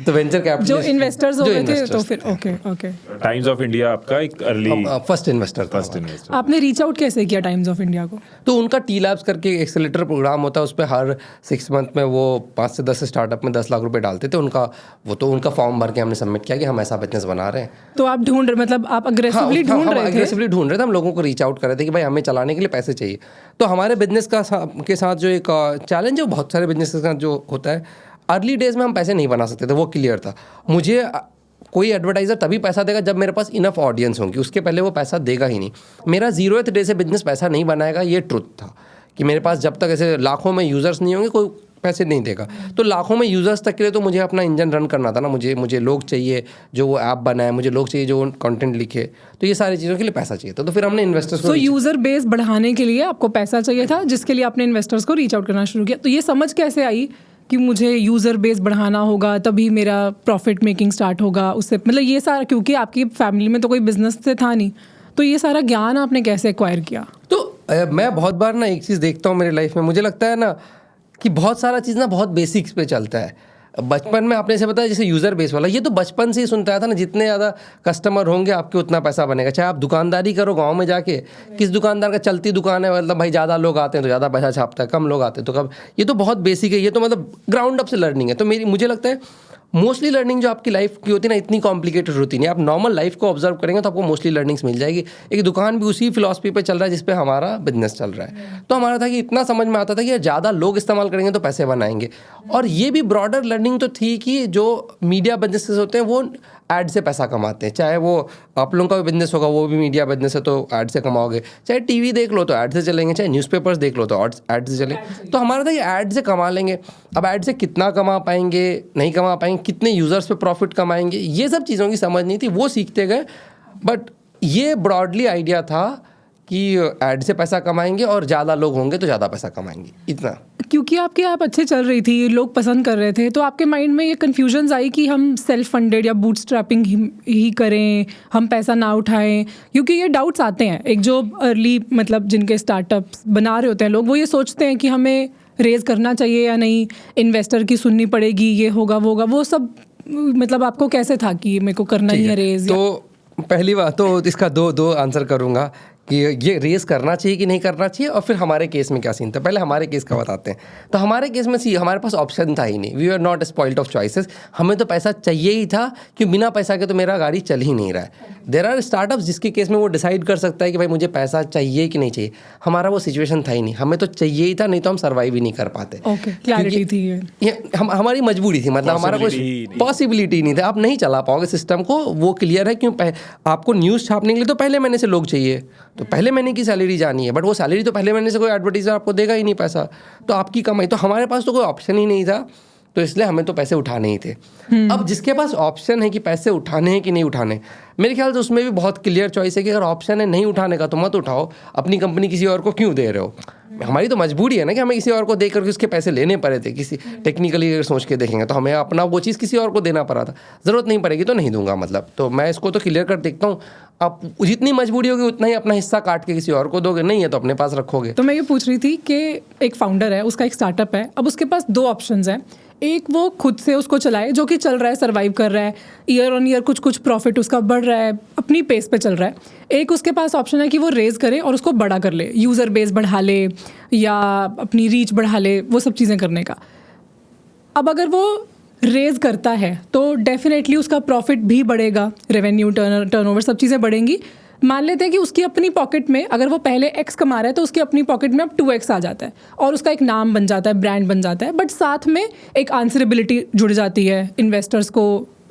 तो वेंचर कैपिटल जो इन्वेस्टर्स हो गए थे, तो फिर ओके। टाइम्स ऑफ इंडिया आपका एक अर्ली फर्स्ट इन्वेस्टर था। आपने रीच आउट कैसे किया टाइम्स ऑफ इंडिया को? तो उनका टी लैब्स करके एक्सेलेटर प्रोग्राम होता है, उस पर हर 6 month में वो 5 से 10 स्टार्टअप में 10 लाख रुपए डालते थे। उनका फॉर्म भर के हमने सबमिट किया कि हम ऐसा बिजनेस बना रहे हैं। तो आप ढूंढ रहे, मतलब आप अग्रेसिवली ढूंढ रहे थे? हम लोगों को रीच आउट कर रहे थे कि भाई हमें चलाने के लिए पैसे चाहिए। तो हमारे बिजनेस के साथ जो एक चैलेंज है, बहुत सारे बिजनेस के साथ जो होता है, अर्ली डेज में हम पैसे नहीं बना सकते थे, वो क्लियर था मुझे। कोई एडवर्टाइज़र तभी पैसा देगा जब मेरे पास इनफ ऑडियंस होंगी, उसके पहले वो पैसा देगा ही नहीं। मेरा 0th डे से बिजनेस पैसा नहीं बनाएगा, ये ट्रुथ था कि मेरे पास जब तक ऐसे लाखों में यूज़र्स नहीं होंगे कोई पैसे नहीं देगा। तो लाखों में यूज़र्स तक के लिए तो मुझे अपना इंजन रन करना था ना, मुझे लोग चाहिए जो वो ऐप बनाए, मुझे लोग चाहिए जो वो कंटेंट लिखे, तो ये सारी चीज़ों के लिए पैसा चाहिए था। तो फिर हमने इन्वेस्टर्स को यूज़र बेस बढ़ाने के लिए आपको पैसा चाहिए था, जिसके लिए आपने इन्वेस्टर्स को रीच आउट करना शुरू किया। तो ये समझ कैसे आई कि मुझे यूज़र बेस बढ़ाना होगा तभी मेरा प्रॉफिट मेकिंग स्टार्ट होगा उससे, मतलब ये सारा, क्योंकि आपकी फैमिली में तो कोई बिजनेस से था नहीं, तो ये सारा ज्ञान आपने कैसे एक्वायर किया? तो मैं बहुत बार ना एक चीज़ देखता हूँ मेरी लाइफ में, मुझे लगता है ना कि बहुत सारा चीज़ ना बहुत बेसिक्स पे चलता है। बचपन में आपने से बताया जैसे यूज़र बेस वाला, ये तो बचपन से ही सुनता था ना, जितने ज़्यादा कस्टमर होंगे आपके उतना पैसा बनेगा। चाहे आप दुकानदारी करो गांव में जाके, किस दुकानदार का चलती दुकान है, मतलब भाई ज़्यादा लोग आते हैं तो ज़्यादा पैसा छापता है, कम लोग आते हैं तो कम। ये तो बहुत बेसिक है, ये तो मतलब ग्राउंड अप से लर्निंग है। तो मुझे लगता है मोस्टली लर्निंग जो आपकी लाइफ की होती है ना, इतनी कॉम्प्लिकेटेड होती नहीं। आप नॉर्मल लाइफ को ऑब्जर्व करेंगे तो आपको मोस्टली लर्निंग्स मिल जाएगी। एक दुकान भी उसी फिलॉसफी पे चल रहा है जिस पे हमारा बिजनेस चल रहा है। तो हमारा था कि इतना समझ में आता था कि ज़्यादा लोग इस्तेमाल करेंगे तो पैसे बनाएंगे। और ये भी ब्रॉडर लर्निंग तो थी कि जो मीडिया बिजनेसेस होते हैं वो ऐड से पैसा कमाते हैं। चाहे वो आप लोगों का भी बिजनेस होगा, वो भी मीडिया बिजनेस है तो ऐड से कमाओगे। चाहे टीवी देख लो तो ऐड से चलेंगे, चाहे न्यूज़पेपर्स देख लो तो ऐड से चलेंगे। तो हमारा था कि ऐड से कमा लेंगे। अब ऐड से कितना कमा पाएंगे, नहीं कमा पाएंगे, कितने यूज़र्स पे प्रॉफिट कमाएंगे, ये सब चीज़ों की समझ नहीं थी, वो सीखते गए। बट ये ब्रॉडली आइडिया था कि ऐड से पैसा कमाएंगे और ज़्यादा लोग होंगे तो ज़्यादा पैसा कमाएंगे, इतना। क्योंकि आपकी ऐप अच्छे चल रही थी, लोग पसंद कर रहे थे, तो आपके माइंड में ये कन्फ्यूजन्स आई कि हम सेल्फ फंडेड या बूटस्ट्रैपिंग ही करें, हम पैसा ना उठाएं, क्योंकि ये डाउट्स आते हैं। एक जो अर्ली मतलब जिनके स्टार्टअप्स बना रहे होते हैं लोग, वो ये सोचते हैं कि हमें रेज़ करना चाहिए या नहीं, इन्वेस्टर की सुननी पड़ेगी, ये होगा वो होगा, वो सब। मतलब आपको कैसे था कि मेरे को करना ही है रेज़? तो पहली बात तो इसका दो आंसर करूँगा कि ये रेस करना चाहिए कि नहीं करना चाहिए, और फिर हमारे केस में क्या सीन था। पहले हमारे केस का बताते हैं। तो हमारे केस में हमारे पास ऑप्शन था ही नहीं, we are not spoiled of choices. हमें तो पैसा चाहिए ही था कि बिना पैसा के तो मेरा गाड़ी चल ही नहीं रहा है। देयर आर स्टार्टअप्स जिसके केस में वो डिसाइड कर सकता है कि भाई मुझे पैसा चाहिए कि नहीं चाहिए। हमारा वो सिचुएशन था ही नहीं, हमें तो चाहिए ही था, नहीं तो हम सर्वाइव ही नहीं कर पाते। ओके, क्लैरिटी थी ये। हमारी मजबूरी थी, मतलब हमारा कोई पॉसिबिलिटी नहीं था। आप नहीं चला पाओगे सिस्टम को, वो क्लियर है। क्यों? आपको न्यूज़ छापने के लिए तो पहले महीने से लोग चाहिए, तो पहले महीने की सैलरी जानी है, बट वो सैलरी तो पहले महीने से कोई एडवर्टाइजर आपको देगा ही नहीं पैसा, तो आपकी कमाई। तो हमारे पास तो कोई ऑप्शन ही नहीं था, तो इसलिए हमें तो पैसे उठाने ही थे। अब जिसके पास ऑप्शन है कि पैसे उठाने हैं कि नहीं उठाने, मेरे ख्याल से उसमें भी बहुत क्लियर चॉइस है कि अगर ऑप्शन है नहीं उठाने का तो मत उठाओ। अपनी कंपनी किसी और को क्यों दे रहे हो? हमारी तो मजबूरी है ना कि हमें किसी और को दे करके उसके पैसे लेने पड़े थे। किसी टेक्निकली अगर सोच के देखेंगे तो हमें अपना वो चीज़ किसी और को देना पड़ा था। ज़रूरत नहीं पड़ेगी तो नहीं दूंगा, मतलब। तो मैं इसको तो क्लियर कर देखता हूँ। आप जितनी मजबूरी होगी उतना ही अपना हिस्सा काट के किसी और को दोगे, नहीं है तो अपने पास रखोगे। तो मैं ये पूछ रही थी कि एक फाउंडर है, उसका एक स्टार्टअप है, अब उसके पास दो ऑप्शंस हैं। एक वो खुद से उसको चलाए, जो कि चल रहा है, सर्वाइव कर रहा है, ईयर ऑन ईयर कुछ प्रॉफिट उसका बढ़ रहा है, अपनी पेस पे चल रहा है। एक उसके पास ऑप्शन है कि वो रेज़ करे और उसको बड़ा कर ले, यूज़र बेस बढ़ा ले या अपनी रीच बढ़ा ले, वो सब चीज़ें करने का। अब अगर वो रेज़ करता है तो डेफिनेटली उसका प्रॉफिट भी बढ़ेगा, रेवेन्यू, टर्नओवर, सब चीज़ें बढ़ेंगी। मान लेते हैं कि उसकी अपनी पॉकेट में, अगर वो पहले x कमा रहा है तो उसकी अपनी पॉकेट में अब 2x आ जाता है और उसका एक नाम बन जाता है, ब्रांड बन जाता है। बट साथ में एक आंसरेबिलिटी जुड़ जाती है, इन्वेस्टर्स को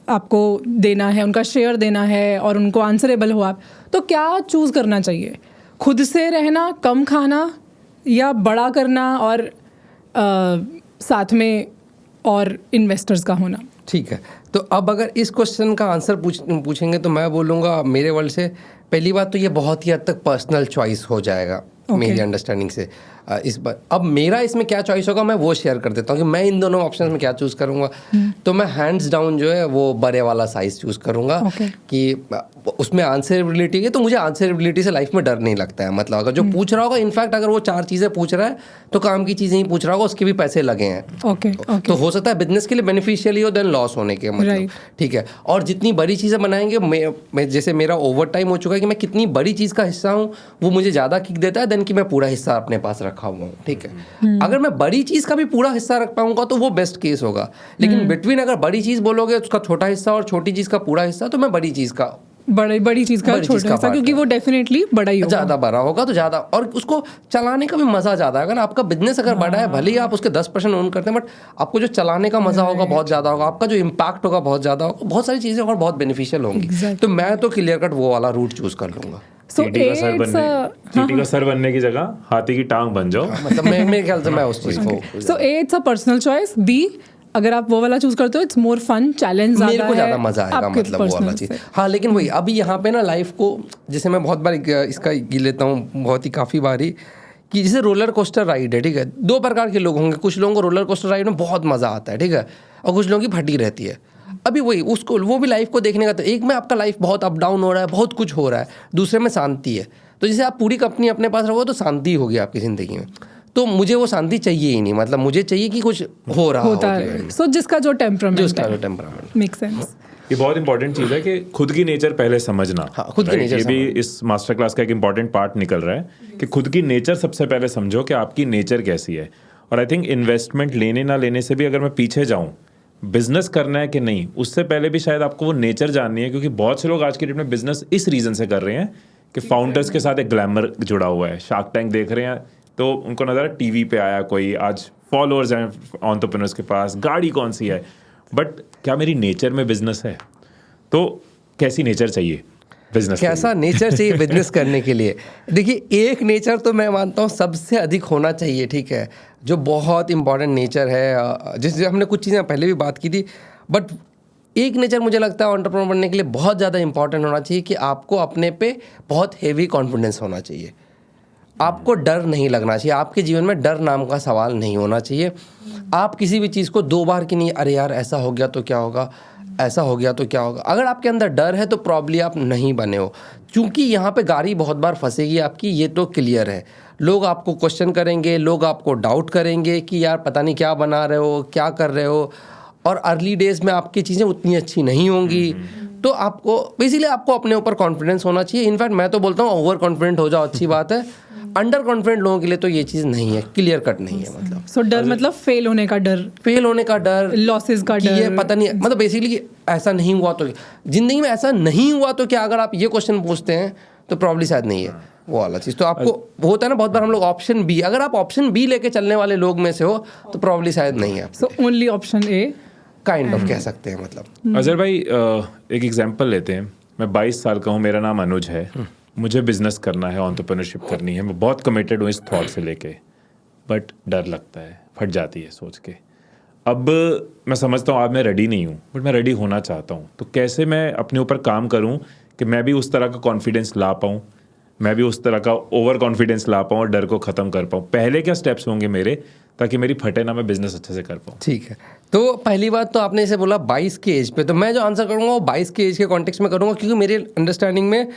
आपको देना है, उनका शेयर देना है और उनको आंसरेबल हो आप। तो क्या चूज़ करना चाहिए, खुद से रहना, कम खाना, या बड़ा करना और साथ में और इन्वेस्टर्स का होना? ठीक है, तो अब अगर इस क्वेश्चन का आंसर पूछेंगे तो मैं बोलूँगा मेरे वर्ल्ड से, पहली बात तो ये बहुत ही हद तक पर्सनल चॉइस हो जाएगा मेरी अंडरस्टैंडिंग से। इस बार अब मेरा इसमें क्या चॉइस होगा मैं वो शेयर कर देता हूँ कि मैं इन दोनों ऑप्शन में क्या चूज़ करूँगा। तो मैं हैंड्स डाउन जो है वो बड़े वाला साइज़ चूज़ करूँगा कि उसमें आंसरेबिलिटी है। तो मुझे आंसरेबिलिटी से लाइफ में डर नहीं लगता है। मतलब अगर जो पूछ रहा होगा, इनफैक्ट अगर वो 4 चीज़ें पूछ रहा है तो काम की चीज़ें ही पूछ रहा होगा, उसके भी पैसे लगे हैं। तो हो सकता है बिजनेस के लिए बेनिफिशियल ही हो देन लॉस होने के, मतलब ठीक है। और जितनी बड़ी चीज़ें बनाएंगे, मैं जैसे मेरा ओवर टाइम हो चुका है कि मैं कितनी बड़ी चीज़ का हिस्सा हूँ, वो मुझे ज़्यादा किक देता है देन कि मैं पूरा हिस्सा अपने पास रखा हुआ हूँ। ठीक है, अगर मैं बड़ी चीज़ का भी पूरा हिस्सा रख पाऊंगा तो वो बेस्ट केस होगा। लेकिन बिटवीन अगर बड़ी चीज़ बोलोगे उसका छोटा हिस्सा और छोटी चीज़ का पूरा हिस्सा, तो मैं बड़ी चीज़ का बड़ी चीज़ का बड़ी चीज़ छोटा का सा, part क्योंकि है। वो डेफिनेटली बड़ा ही होगा। ज़्यादा बड़ा होगा तो ज़्यादा, और उसको चलाने का भी मज़ा ज़्यादा है। अगर आपका बिजनेस अगर बड़ा है, भले ही आप उसके 10% ओन करते हैं, बट आपको जो चलाने का मज़ा होगा बहुत ज़्यादा होगा, आपका जो इम्पैक्ट होगा बहुत ज़्यादा होगा, बहुत सारी चीज़ें और बहुत बेनिफिशियल होंगी। Exactly. तो मैं तो क्लियर कट वो वाला रूट चूज़ कर लूँगा। So चींटी का सर it's बनने a चींटी का सर बनने की जगह हाथी की टांग बन जाओ। मतलब मेरे ख्याल से मैं उस चीज़ को, so A it's a personal choice, B अगर आप वो वाला चूज करते हो इट्स मोर फन, चैलेंज मेरे को ज़्यादा मज़ा आएगा, मतलब वो वाला चीज़। हाँ, लेकिन वही अभी यहाँ पे ना लाइफ को, जैसे मैं बहुत बार इसका ये लेता हूँ, बहुत ही काफ़ी बारी, कि जैसे रोलर कोस्टर राइड है, ठीक है। 2 प्रकार के लोग होंगे, कुछ लोगों को रोलर कोस्टर राइड में बहुत मज़ा आता है, ठीक है, और कुछ लोगों की फटी रहती है। अभी वही उसको वो भी लाइफ को देखने का, तो एक में आपका लाइफ बहुत अप डाउन हो रहा है, बहुत कुछ हो रहा है, दूसरे में शांति है। तो जैसे आप पूरी कंपनी अपने पास रखो तो शांति होगी आपकी ज़िंदगी में। तो मुझे वो शांति चाहिए ही नहीं, मतलब मुझे चाहिए कि कुछ हो रहा होता हो है। सो जिसका जो टेम्परामेंट है, टेम्परामेंट। Make sense. ये बहुत इंपॉर्टेंट चीज़ है कि खुद की नेचर पहले समझना। हाँ, खुद की Right? nature ये भी समझना। इस मास्टर क्लास का एक इंपॉर्टेंट पार्ट निकल रहा है कि खुद की नेचर सबसे पहले समझो कि आपकी नेचर कैसी है। और आई थिंक इन्वेस्टमेंट लेने ना लेने से भी अगर मैं पीछे जाऊँ, बिजनेस करना है कि नहीं, उससे पहले भी शायद आपको वो नेचर जाननी है। क्योंकि बहुत से लोग आज की डेट में बिजनेस इस रीज़न से कर रहे हैं कि फाउंडर्स के साथ एक ग्लैमर जुड़ा हुआ है। शार्क टैंक देख रहे हैं तो उनको नज़र है टीवी पे आया कोई, आज फॉलोअर्स हैं एंटरप्रेन्योर्स के पास, गाड़ी कौन सी है, बट क्या मेरी नेचर में बिजनेस है? तो कैसी नेचर चाहिए बिजनेस? कैसा नेचर चाहिए बिजनेस करने के लिए? देखिए, एक नेचर तो मैं मानता हूँ सबसे अधिक होना चाहिए, ठीक है, जो बहुत इंपॉर्टेंट नेचर है, जिससे हमने कुछ चीज़ें पहले भी बात की थी, बट एक नेचर मुझे लगता है एंटरप्रेन्योर बनने के लिए बहुत ज़्यादा इंपॉर्टेंट होना चाहिए कि आपको अपने पे बहुत हेवी कॉन्फिडेंस होना चाहिए। आपको डर नहीं लगना चाहिए, आपके जीवन में डर नाम का सवाल नहीं होना चाहिए। आप किसी भी चीज़ को 2 बार की नहीं, अरे यार ऐसा हो गया तो क्या होगा, ऐसा हो गया तो क्या होगा, अगर आपके अंदर डर है तो प्रॉब्ली आप नहीं बने हो। क्योंकि यहाँ पे गाड़ी बहुत बार फंसेगी आपकी, ये तो क्लियर है। लोग आपको क्वेश्चन करेंगे, लोग आपको डाउट करेंगे कि यार पता नहीं क्या बना रहे हो, क्या कर रहे हो, और अर्ली डेज में आपकी चीज़ें उतनी अच्छी नहीं होंगी। तो आपको बेसिकली आपको अपने ऊपर कॉन्फिडेंस होना चाहिए। इनफैक्ट मैं तो बोलता हूँ ओवर कॉन्फिडेंट हो जाओ, अच्छी बात है। अंडर कॉन्फिडेंट लोगों के लिए तो ये चीज़ नहीं है, क्लियर कट नहीं है। मतलब सो डर मतलब फेल होने का डर, फेल होने का डर, लॉसेस का कि डर, ये पता नहीं, मतलब बेसिकली ऐसा नहीं हुआ तो, जिंदगी में ऐसा नहीं हुआ तो क्या, अगर आप ये क्वेश्चन पूछते हैं तो प्रॉब्ली शायद नहीं है वो वाला चीज़। तो आपको होता है ना बहुत बार हम लोग ऑप्शन बी, अगर आप ऑप्शन बी लेके चलने वाले लोग में से हो तो प्रॉब्ली शायद नहीं है, so only option a kind of कह सकते हैं। मतलब अजहर भाई, एक एग्जांपल लेते हैं। मैं 22 साल का हूँ, मेरा नाम अनुज है, मुझे बिजनेस करना है, एंटरप्रेन्योरशिप करनी है, मैं बहुत कमिटेड हूँ इस थॉट से लेके, बट डर लगता है, फट जाती है सोच के। अब मैं समझता हूँ आज मैं रेडी नहीं हूँ, बट मैं रेडी होना चाहता हूँ। तो कैसे मैं अपने ऊपर काम करूँ कि मैं भी उस तरह का कॉन्फिडेंस ला पाऊँ, मैं भी उस तरह का ओवर कॉन्फिडेंस ला पाऊँ और डर को ख़त्म कर पाऊँ? पहले क्या स्टेप्स होंगे मेरे, ताकि मेरी फटे ना, मैं बिजनेस अच्छे से कर पाऊँ? ठीक है, तो पहली बात तो आपने इसे बोला 22 के एज पे, तो मैं जो आंसर करूँगा वो 22 के एज के कॉन्टेक्स्ट में करूँगा, क्योंकि मेरे अंडरस्टैंडिंग में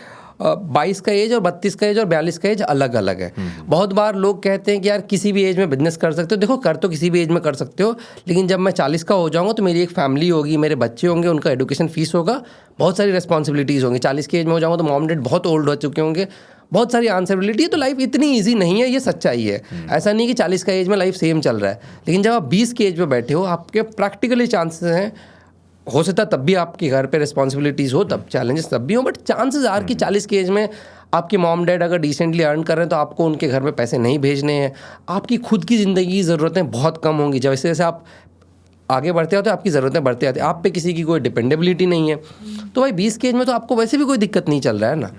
22 का एज और 32 का एज और 42 का एज अलग अलग है। बहुत बार लोग कहते हैं कि यार किसी भी एज में बिजनेस कर सकते हो। देखो, कर तो किसी भी एज में कर सकते हो, लेकिन जब मैं 40 का हो जाऊंगा तो मेरी एक फैमिली होगी, मेरे बच्चे होंगे, उनका एजुकेशन फीस होगा, बहुत सारी रिस्पॉन्सिबिलिटीज़ होंगी। 40 के एज में हो जाऊंगा तो मॉम डैड बहुत ओल्ड हो चुके होंगे, बहुत सारी आंसरेबिलिटी है। तो लाइफ इतनी ईजी नहीं है, ये सच्चाई है। ऐसा नहीं कि 40 का एज में लाइफ सेम चल रहा है, लेकिन जब आप 20 के एज में बैठे हो, आपके प्रैक्टिकली चांसेस हैं, हो सकता है तब भी आपके घर पे रिस्पॉन्सिबिलिटीज़ हो, तब चैलेंजेस तब भी हो, बट चांसेस आर कि 40 के एज में आपके मॉम डैड अगर डिसेंटली अर्न कर रहे हैं तो आपको उनके घर में पैसे नहीं भेजने हैं। आपकी खुद की ज़िंदगी की ज़रूरतें बहुत कम होंगी। जैसे जैसे आप आगे बढ़ते हो तो आपकी ज़रूरतें बढ़ते आती हैं, आप पे किसी की कोई डिपेंडेबिलिटी नहीं है। तो भाई 20 के एज में तो आपको वैसे भी कोई दिक्कत नहीं चल रहा है ना,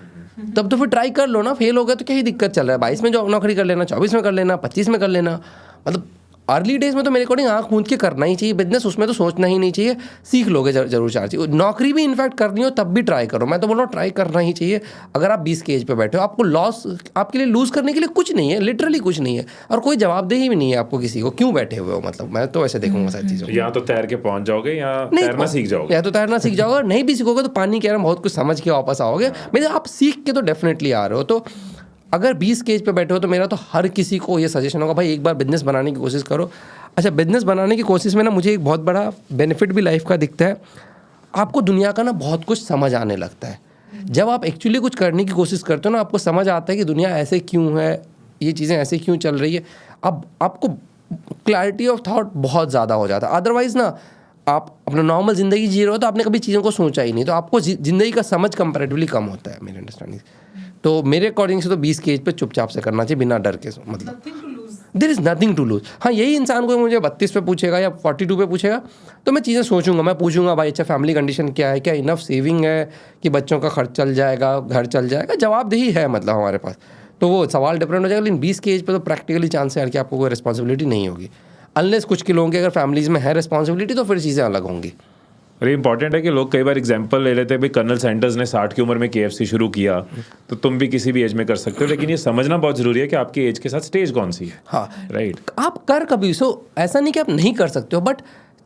तब तो फिर ट्राई कर लो ना। फेल हो गया तो क्या ही दिक्कत चल रहा है, 22 में जो नौकरी कर लेना, 24 में कर लेना, 25 में कर लेना। मतलब अर्ली डेज में तो मेरे अकॉर्डिंग आँख मूंद के करना ही चाहिए बिजनेस, उसमें तो सोचना ही नहीं चाहिए। सीख लोगे जरूर 4 चीज़। नौकरी भी इनफैक्ट करनी हो तब भी ट्राई करो, मैं तो बोल रहा हूँ ट्राई करना ही चाहिए। अगर आप 20 के एज पे बैठे हो, आपको लॉस, आपके लिए लूज़ करने के लिए कुछ नहीं है, लिटरली कुछ नहीं है, और कोई जवाबदेही भी नहीं है आपको किसी को, क्यों बैठे हुए हो। मतलब मैं तो ऐसे देखूंगा सारी चीज़ों को। या तो तैर के पहुंच जाओगे या तैरना सीख जाओगे। या तो तैरना सीख जाओगे, और नहीं भी सीखोगे तो पानी के अंदर बहुत कुछ समझ के वापस आओगे। मेरे आप सीख के तो डेफिनेटली आ रहे हो। तो अगर 20 के एज पे बैठे हो तो मेरा तो हर किसी को ये सजेशन होगा, भाई एक बार बिजनेस बनाने की कोशिश करो। अच्छा, बिजनेस बनाने की कोशिश में ना मुझे एक बहुत बड़ा बेनिफिट भी लाइफ का दिखता है। आपको दुनिया का ना बहुत कुछ समझ आने लगता है। जब आप एक्चुअली कुछ करने की कोशिश करते हो ना, आपको समझ आता है कि दुनिया ऐसे क्यों है, ये चीज़ें ऐसे क्यों चल रही है। अब आपको क्लैरिटी ऑफ थॉट बहुत ज़्यादा हो जाता है। अदरवाइज़ ना आप अपना नॉर्मल ज़िंदगी जी रहे हो तो आपने कभी चीज़ों को सोचा ही नहीं, तो आपको ज़िंदगी का समझ कंपैरेटिवली कम होता है मेरे अंडरस्टैंडिंग। तो मेरे अकॉर्डिंग से तो 20 की एज पे चुपचाप से करना चाहिए बिना डर के, मतलब there is nothing to lose. हाँ, यही इंसान को मुझे 32 पे पूछेगा या 42 पे पूछेगा तो मैं चीज़ें सोचूंगा, मैं पूछूंगा भाई अच्छा फैमिली कंडीशन क्या है, क्या इनफ सेविंग है कि बच्चों का खर्च चल जाएगा, घर चल जाएगा, जवाबदेही है मतलब हमारे पास, तो वो सवाल डिफरेंट हो जाएगा। लेकिन 20 की एज पे तो प्रैक्टिकली चांस है कि आपको कोई रिस्पॉन्सिबिलिटी नहीं होगी, अनलेस कुछ के लोगों की अगर फैमिलीज़ में है रिस्पॉन्सिबिलिटी तो फिर चीज़ें अलग होंगी। और ये इंपॉर्टेंट है कि लोग कई बार एग्जांपल ले लेते हैं, भाई कर्नल सैंडर्स ने 60 की उम्र में KFC शुरू किया तो तुम भी किसी भी एज में कर सकते हो, लेकिन ये समझना बहुत जरूरी है कि आपकी एज के साथ स्टेज कौन सी है। हाँ, राइट। आप कर कभी सो ऐसा नहीं कि आप नहीं कर सकते हो, बट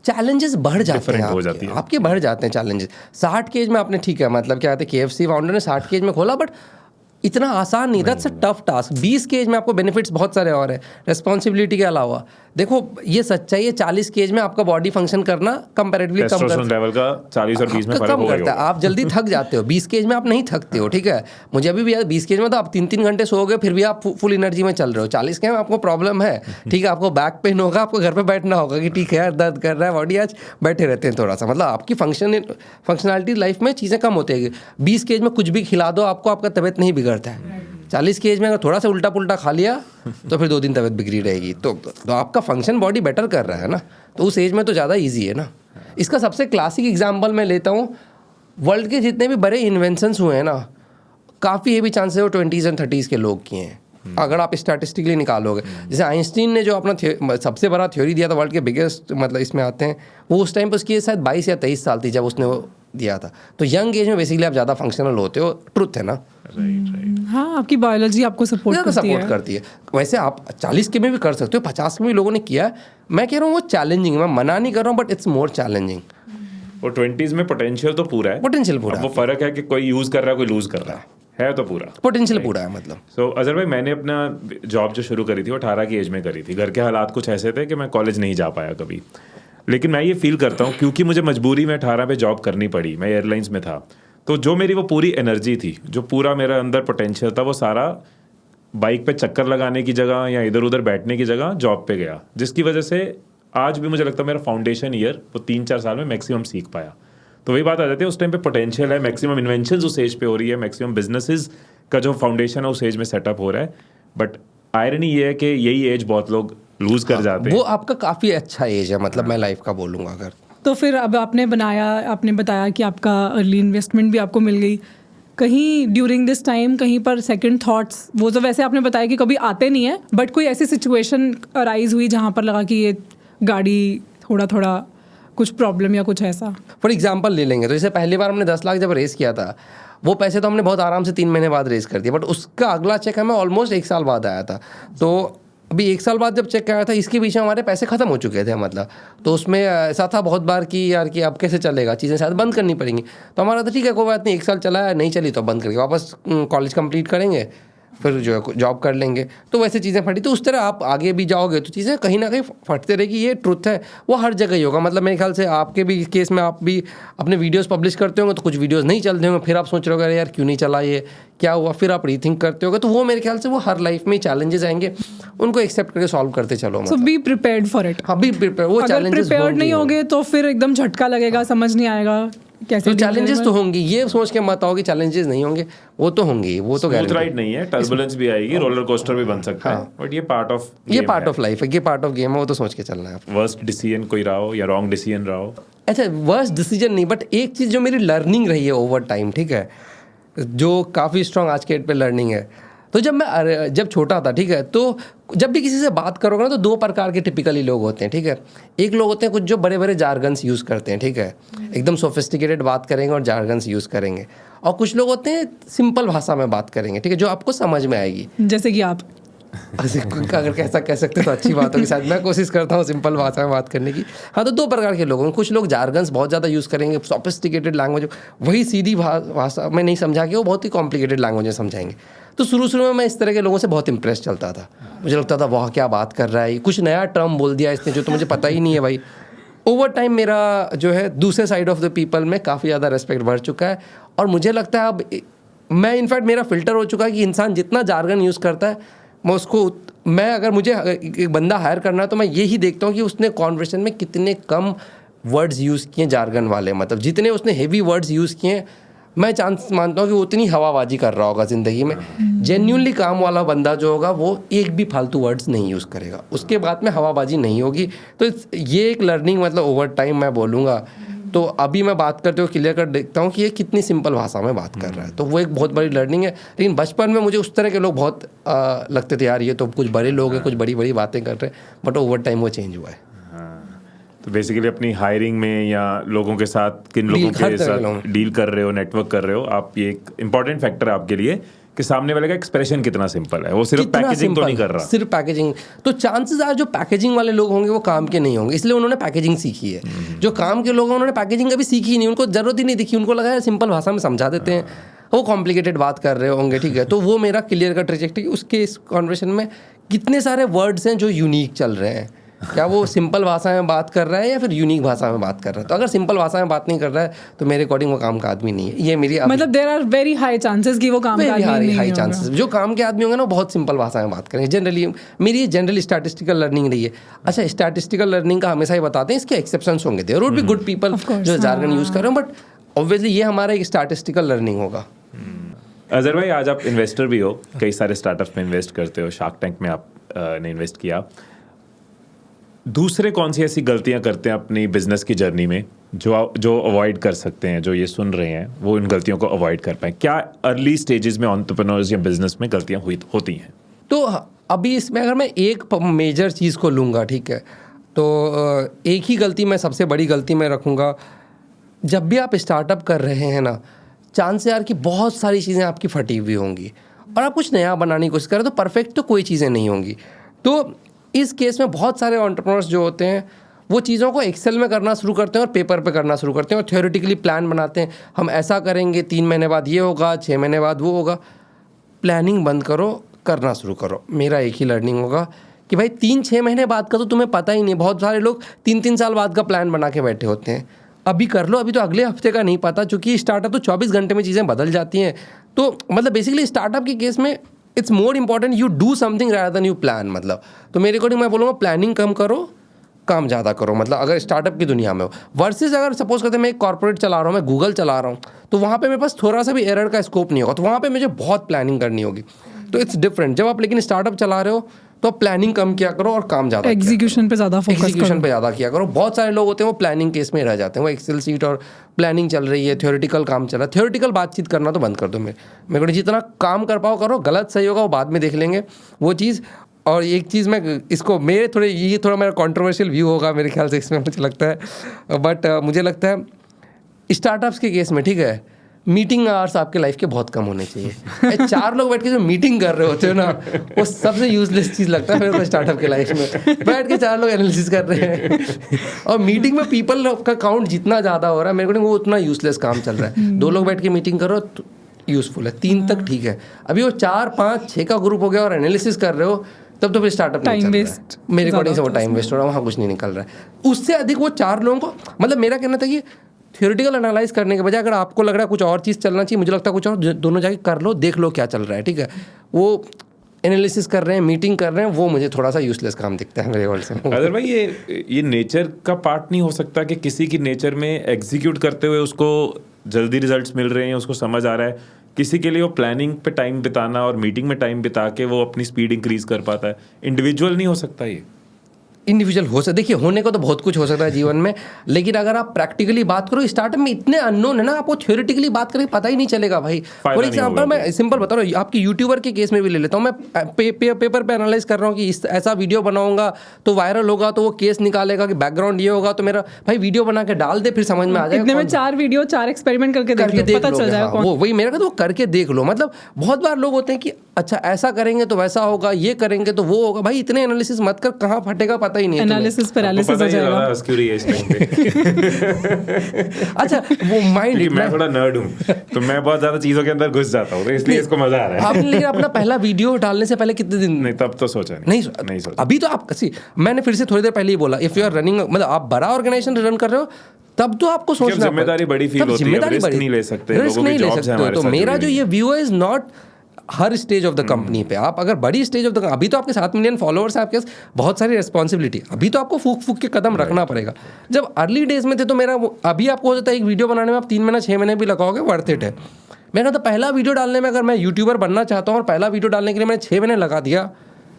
चैलेंजेस बढ़ जाते हैं, Different हो जाती है। आपके बढ़ जाते हैं चैलेंजेस। 60 के एज में आपने ठीक है मतलब क्या कहते हैं KFC फाउंडर ने 60 के एज में खोला, बट इतना आसान नहीं, दैट्स अ टफ टास्क। 20 के एज में आपको बेनिफिट्स बहुत सारे और हैं रिस्पॉन्सिबिलिटी के अलावा। देखो ये सच्चाई है, 40 के एज में आपका बॉडी फंक्शन करना कंपैरेटिवली कम टेस्टोस्टेरोन लेवल का 40 और 20 में फर्क कम हो करता है, आप जल्दी थक जाते हो। 20 के एज में आप नहीं थकते हो, ठीक है। मुझे अभी भी याद 20 के एज में तो आप 3-3 घंटे सोओगे फिर भी आप फुल एनर्जी में चल रहे हो। 40 के में आपको प्रॉब्लम है, ठीक है, आपको बैक पेन होगा, आपको घर पे बैठना होगा कि ठीक है यार दर्द कर रहा है बॉडी, आज बैठे रहते हैं थोड़ा सा, मतलब आपकी फंक्शनैलिटी लाइफ में चीज़ें कम होती है। 20 के एज में कुछ भी खिला दो आपको, आपका तबीयत नहीं बिगड़ता है। 40 की एज में अगर थोड़ा सा उल्टा पुल्टा खा लिया तो फिर 2 दिन तबीयत बिगड़ी रहेगी। तो आपका फंक्शन बॉडी बेटर कर रहा है ना, तो उस एज में तो ज़्यादा इजी है ना। इसका सबसे क्लासिक एग्जांपल मैं लेता हूँ, वर्ल्ड के जितने भी बड़े इन्वेंशंस हुए हैं ना, काफ़ी ये भी चांसेस वो 20s एंड 30s के लोग किए हैं, अगर आप स्टैटिस्टिकली निकालोगे। जैसे आइंस्टीन ने जो अपना सबसे बड़ा थ्योरी दिया था, वर्ल्ड के बिगेस्ट मतलब इसमें आते हैं, वो उस टाइम पर उसकी शायद 22 या 23 साल थी जब उसने वो दिया था। तो यंग एज में बेसिकली आप ज़्यादा फंक्शनल होते हो, ट्रुथ है ना। हाँ, आपकी बायोलॉजी आपको सपोर्ट करती है। वैसे आप 40 के में भी कर सकते हो, 50 के में भी लोगों ने किया है। मैं कह रहा हूँ वो चैलेंजिंग है, मैं मना नहीं कर रहा हूँ, बट इट्स मोर चैलेंजिंग। और 20s में पोटेंशियल तो पूरा है, पोटेंशियल पूरा, वो फर्क है कि कोई यूज कर रहा है कोई लूज कर रहा है तो पूरा पोटेंशियल पूरा है मतलब। सो अजहर भाई, मैंने अपना जॉब जो शुरू करी थी वो 18 की एज में करी थी। घर के हालात कुछ ऐसे थे कि मैं कॉलेज नहीं जा पाया कभी, लेकिन मैं ये फील करता हूँ क्योंकि मुझे मजबूरी में 18 पे जॉब करनी पड़ी, मैं एयरलाइंस में था, तो जो मेरी वो पूरी एनर्जी थी, जो पूरा मेरा अंदर पोटेंशियल था, वो सारा बाइक पे चक्कर लगाने की जगह या इधर उधर बैठने की जगह जॉब पे गया, जिसकी वजह से आज भी मुझे लगता है मेरा फाउंडेशन ईयर वो 3-4 साल में मैक्सिमम सीख पाया। तो वही बात आ जाती है, उस टाइम पे पोटेंशियल है, मैक्सिमम इन्वेंशंस उस एज पे हो रही है, मैक्सिमम बिजनेसेस का जो फाउंडेशन है उस एज में सेटअप हो रहा है। बट आयरनी ये है कि यही एज बहुत लोग लूज कर जाते हैं। वो आपका काफ़ी अच्छा एज है, मतलब मैं लाइफ का बोलूँगा अगर। तो फिर अब आपने बताया कि आपका अर्ली इन्वेस्टमेंट भी आपको मिल गई, कहीं ड्यूरिंग दिस टाइम कहीं पर सेकंड थॉट्स, वो तो वैसे आपने बताया कि कभी आते नहीं है, बट कोई ऐसी सिचुएशन अराइज हुई जहाँ पर लगा कि ये गाड़ी थोड़ा कुछ प्रॉब्लम या कुछ ऐसा? फॉर एग्जाम्पल ले लेंगे तो जैसे पहली बार हमने 10 लाख जब रेस किया था, वो पैसे तो हमने बहुत आराम से 3 महीने बाद रेस कर दिया, बट उसका अगला चेक हमें ऑलमोस्ट 1 साल बाद आया था। तो अभी 1 साल बाद जब चेक आया था, इसके पीछे हमारे पैसे खत्म हो चुके थे मतलब। तो उसमें ऐसा था बहुत बार कि यार कि अब कैसे चलेगा, चीज़ें शायद बंद करनी पड़ेंगी। तो हमारा तो ठीक है कोई बात नहीं, 1 साल चला है, नहीं चली तो बंद करके वापस कॉलेज कंप्लीट करेंगे, फिर जो है जॉब कर लेंगे। तो वैसे चीज़ें फटी, तो उस तरह आप आगे भी जाओगे तो चीज़ें कहीं ना कहीं फटते रहेगी, ये ट्रुथ है। वो हर जगह ही होगा, मतलब मेरे ख्याल से आपके भी केस में आप भी अपने वीडियोस पब्लिश करते होंगे तो कुछ वीडियोस नहीं चलते होंगे, फिर आप सोच रहे हो यार क्यों नहीं चला, ये क्या हुआ, फिर आप रीथिंक करते होगे। तो वो मेरे ख्याल से वो हर लाइफ में चैलेंजेस आएंगे, उनको एक्सेप्ट करके सॉल्व करते चलो। सो बी प्रिपेयर्ड फॉर इट। हाँ, बी प्रिपेयर। वो चैलेंजेस प्रिपेयर्ड नहीं होगे तो फिर एकदम झटका लगेगा, समझ नहीं आएगा कैसे। तो चैलेंजेस तो होंगी, ये सोच के मत आओ कि चैलेंजेस नहीं होंगे, वो तो होंगे, वो तो स्मूथ राइड नहीं है, टर्बुलेंस भी आएगी, रोलर कोस्टर भी बन सकता है, बट ये पार्ट ऑफ लाइफ है, ये पार्ट ऑफ गेम है, वो तो सोच के चलना है। वर्स्ट डिसीजन कोई रहा हो या रॉन्ग डिसीजन रहा हो? अच्छा, वर्स्ट डिसीजन नहीं, बट एक चीज़ जो मेरी लर्निंग रही है ओवर टाइम, ठीक है, जो काफ़ी स्ट्रॉन्ग आज के डेट पे लर्निंग है। तो जब छोटा था, ठीक है, तो जब भी किसी से बात करोगे ना तो 2 प्रकार के टिपिकली लोग होते हैं, ठीक है। एक लोग होते हैं कुछ जो बड़े बड़े जार्गन्स यूज़ करते हैं, ठीक है, एकदम सोफिस्टिकेटेड बात करेंगे और जार्गन्स यूज़ करेंगे। और कुछ लोग होते हैं सिंपल भाषा में बात करेंगे, ठीक है, जो आपको समझ में आएगी, जैसे कि आप। अगर कैसा कह सकते तो अच्छी बात होगी, शायद मैं कोशिश करता हूँ सिंपल भाषा में बात करने की। हाँ, तो 2 प्रकार के लोग हैं, कुछ लोग जार्गन्स बहुत ज़्यादा यूज़ करेंगे, सोफिस्टिकेटेड लैंग्वेज, वही सीधी भाषा में नहीं समझा के वो बहुत ही कॉम्प्लिकेटेड लैंग्वेज में समझाएंगे। तो शुरू में मैं इस तरह के लोगों से बहुत इंप्रेस चलता था, मुझे लगता था वाह क्या बात कर रहा है, कुछ नया टर्म बोल दिया इसने जो तो मुझे पता ही नहीं है भाई। ओवर टाइम मेरा जो है दूसरे साइड ऑफ द पीपल में काफ़ी ज़्यादा रेस्पेक्ट बढ़ चुका है, और मुझे लगता है अब मैं इनफैक्ट मेरा फिल्टर हो चुका है कि इंसान जितना जार्गन यूज़ करता है मैं अगर मुझे एक बंदा हायर करना है तो मैं यही देखता हूँ कि उसने कॉन्वर्सेशन में कितने कम वर्ड्स यूज़ किए जार्गन वाले, मतलब जितने उसने हेवी वर्ड्स यूज़ किए, मैं चांस मानता हूँ कि वो उतनी हवाबाजी कर रहा होगा ज़िंदगी में। जेन्युइनली काम वाला बंदा जो होगा वो एक भी फालतू वर्ड्स नहीं यूज़ करेगा, उसके बाद में हवाबाजी नहीं होगी। तो ये एक लर्निंग मतलब ओवर टाइम मैं बोलूँगा। तो अभी मैं बात करते हुए क्लियर कर देखता हूँ कि ये कितनी सिंपल भाषा में बात कर रहा है, तो वो एक बहुत बड़ी लर्निंग है। लेकिन बचपन में मुझे उस तरह के लोग बहुत लगते थे, यार ये तो कुछ बड़े लोग हैं, कुछ बड़ी बड़ी बातें कर रहे हैं, बट ओवर टाइम वो चेंज हुआ है। तो बेसिकली अपनी हायरिंग में या लोगों के साथ किन लोगों के साथ डील कर रहे हो, नेटवर्क कर रहे हो आप, ये एक इंपॉर्टेंट फैक्टर है आपके लिए कि सामने वाले का एक्सप्रेशन कितना सिंपल है, वो सिर्फ पैकेजिंग तो नहीं कर रहा। सिर्फ पैकेजिंग तो चांसेस आर जो पैकेजिंग वाले लोग होंगे वो काम के नहीं होंगे, इसलिए उन्होंने पैकेजिंग सीखी है। जो काम के लोग हैं उन्होंने पैकेजिंग कभी सीखी ही नहीं, उनको जरूरत ही नहीं दिखी, उनको लगा सिंपल भाषा में समझा देते हैं, वो कॉम्प्लिकेटेड बात कर रहे होंगे, ठीक है। तो वो मेरा क्लियर कट रिजेक्ट है कि उसके इस कॉन्वर्सेशन में कितने सारे वर्ड्स हैं जो यूनिक चल रहे हैं, क्या वो सिंपल भाषा में बात कर रहा है या फिर यूनिक भाषा में बात कर रहा है। तो अगर सिंपल भाषा में बात नहीं कर रहा है तो मेरे अकॉर्डिंग वो काम का आदमी नहीं है। ये मेरी मतलब there are very high chances कि वो काम का आदमी नहीं हाई चांसेस जो काम के आदमी होंगे ना बहुत सिंपल भाषा में बात करेंगे। जनरली मेरी ये जनरली स्टैटिस्टिकल लर्निंग रही है। अच्छा, स्टैटिस्टिकल लर्निंग का हमेशा ही बताते हैं, इसके एक्सेप्शंस होंगे, there would be good people जो जार्गन यूज कर रहे हैं, बट ऑब्वियसली ये हमारा एक स्टैटिस्टिकल लर्निंग होगा। अजहर भाई, आज आप इन्वेस्टर भी हो, कई सारे स्टार्टअप्स में इन्वेस्ट करते हो, शार्क टैंक में आप ने इन्वेस्ट किया। दूसरे कौन सी ऐसी गलतियां करते हैं अपनी बिजनेस की जर्नी में जो अवॉइड कर सकते हैं, जो ये सुन रहे हैं वो इन गलतियों को अवॉइड कर पाए? क्या अर्ली स्टेजेस में एंटरप्रेन्योर्स या बिजनेस में गलतियां होती हैं? तो अभी इसमें अगर मैं एक मेजर चीज़ को लूँगा, ठीक है, तो एक ही गलती मैं सबसे बड़ी गलती में रखूँगा। जब भी आप स्टार्टअप कर रहे हैं ना, चांस यार कि बहुत सारी चीज़ें आपकी फटी हुई होंगी और आप कुछ नया बनाने की कोशिश करें तो परफेक्ट तो कोई चीज़ें नहीं होंगी। तो इस केस में बहुत सारे एंटरप्रेन्योर्स जो होते हैं वो चीज़ों को एक्सेल में करना शुरू करते हैं और पेपर पे करना शुरू करते हैं और थ्योरेटिकली प्लान बनाते हैं, हम ऐसा करेंगे, 3 महीने बाद ये होगा, 6 महीने बाद वो होगा। प्लानिंग बंद करो, करना शुरू करो। मेरा एक ही लर्निंग होगा कि भाई 3-6 महीने बाद का तो तुम्हें पता ही नहीं। बहुत सारे लोग 3-3 साल बाद का प्लान बना के बैठे होते हैं। अभी कर लो, अभी तो अगले हफ्ते का नहीं पता, क्योंकि स्टार्टअप तो 24 घंटे में चीज़ें बदल जाती हैं। तो मतलब बेसिकली स्टार्टअप के केस में it's more important you do something rather than you plan. मतलब तो मेरे अकॉर्डिंग मैं बोलूँगा प्लानिंग कम करो, काम ज़्यादा करो। मतलब अगर स्टार्टअप की दुनिया में हो वर्सेस अगर सपोज करते मैं एक कॉर्पोरेट चला रहा हूँ, मैं गूगल चला रहा हूँ, तो वहाँ पे मेरे पास थोड़ा सा भी एरर का स्कोप नहीं होगा, तो वहाँ पे मुझे बहुत प्लानिंग करनी होगी। तो इट्स डिफरेंट। जब आप लेकिन स्टार्टअप चला रहे हो तो आप प्लानिंग कम किया करो और काम ज़्यादा, एग्जीक्यूशन पे ज़्यादा फोकस करो, एग्जीक्यूशन पे ज़्यादा किया करो। बहुत सारे लोग होते हैं वो प्लानिंग केस में रह जाते हैं, वो एक्सेल सीट और प्लानिंग चल रही है, थ्योरेटिकल काम चल रहा है, थ्योरेटिकल बातचीत करना तो बंद कर दो। मेरे को जितना काम कर पाओ करो, गलत सही होगा वो बाद में देख लेंगे वो चीज़। और एक चीज़ मैं इसको मेरे थोड़े ये थोड़ा मेरा कॉन्ट्रोवर्शियल व्यू होगा मेरे ख्याल से इसमें, मुझे लगता है, बट मुझे लगता है स्टार्टअप्स के केस में, ठीक है, मीटिंग आवर्स आपके लाइफ के बहुत कम होने चाहिए। 4 लोग बैठ के जो मीटिंग कर रहे होते हो ना, वो सबसे यूजलेस चीज़ लगता है मेरे को स्टार्टअप के लाइफ में। बैठ के 4 लोग एनालिसिस कर रहे हैं और मीटिंग में पीपल का काउंट जितना ज़्यादा हो रहा है मेरे को वो उतना यूजलेस काम चल रहा है। 2 लोग बैठ के मीटिंग करो तो यूज़फुल है, 3 तक ठीक है, अभी वो 4, 5, 6 का ग्रुप हो गया और एनालिसिस कर रहे हो, तब तो फिर स्टार्टअप टाइम वेस्ट, मेरे अकॉर्डिंग से वो टाइम वेस्ट हो रहा है, वहाँ कुछ नहीं निकल रहा है। उससे अधिक वो 4 लोगों को, मतलब मेरा कहना था कि थ्योरेटिकल एनालाइज करने के बजाय अगर आपको लग रहा है कुछ और चीज़ चलना चाहिए, मुझे लगता है कुछ और, दोनों जाके कर लो, देख लो क्या चल रहा है, ठीक है। वो एनालिसिस कर रहे हैं, मीटिंग कर रहे हैं, वो मुझे थोड़ा सा यूजलेस काम दिखता है मेरे वर्ल्ड से। अगर भाई ये नेचर का पार्ट नहीं हो सकता कि किसी की नेचर में एग्जीक्यूट करते हुए उसको जल्दी रिजल्ट्स मिल रहे हैं, उसको समझ आ रहा है, किसी के लिए वो प्लानिंग पे टाइम बिताना और मीटिंग में टाइम बिता के वो अपनी स्पीड इंक्रीज कर पाता है। इंडिविजुअल नहीं हो सकता ये? इंडिविजुअल हो सकता, देखिए होने को तो बहुत कुछ हो सकता है जीवन में, लेकिन अगर आप प्रैक्टिकली बात करो, स्टार्टअप में इतने अननोन है ना, आपको थ्योरेटिकली बात करके पता ही नहीं चलेगा भाई। फॉर एग्जाम्पल मैं सिंपल बता रहा हूँ, आपकी यूट्यूबर के केस में भी ले लेता हूँ मैं, पेपर पे एनालाइज कर रहा हूँ कि ऐसा वीडियो बनाऊंगा तो वायरल होगा, तो वो केस निकालेगा कि बैकग्राउंड ये होगा, तो मेरा भाई वीडियो बना के डाल दे, फिर समझ में आ जाएगा। इतने में 4 वीडियो 4 एक्सपेरिमेंट करके पता चल जाएगा। वो वही मेरा, तो करके देख लो। मतलब बहुत बार लोग होते हैं कि अच्छा ऐसा करेंगे तो वैसा होगा, ये करेंगे तो वो होगा, भाई इतने एनालिसिस मत कर, कहाँ फटेगा पता ही नहीं है। एनालिसिस पैरालिसिस हो जाएगा। अच्छा वो माइंड, मैं थोड़ा नर्ड हूँ तो मैं बहुत ज्यादा चीजों के अंदर घुस जाता हूँ, तो इसलिए इसको मजा आ रहा है। आपने लेकिन अपना पहला वीडियो डालने से पहले कितने दिन? नहीं, तब तो सोचा नहीं सोचा। अभी तो आप मैंने फिर से थोड़ी देर पहले ही बोला, इफ यू आर रनिंग, मतलब आप बड़ा ऑर्गेनाइजेशन रन कर रहे हो, तब तो आपको सोचना जिम्मेदारी बड़ी फील होती है, रिस्क नहीं ले सकते, रिस्क नहीं ले सकते। तो मेरा जो ये व्यू है is not her stage of the company पे आप अगर बड़ी स्टेज ऑफ द, अभी तो आपके 7 मिलियन फॉलोअर्स हैं, आपके पास बहुत सारी रिस्पॉन्सिबिलिटी, अभी तो आपको फूक फूक के कदम रखना पड़ेगा। जब अर्ली डेज में थे तो मेरा अभी आपको हो जाता है एक वीडियो बनाने में आप 3 महीना 6 महीने भी लगाओगे, वर्थ इट है। मैंने तो पहला वीडियो डालने में, अगर मैं यूट्यूबर बनना चाहता हूँ और पहला वीडियो डालने के लिए मैंने 6 महीने लगा दिया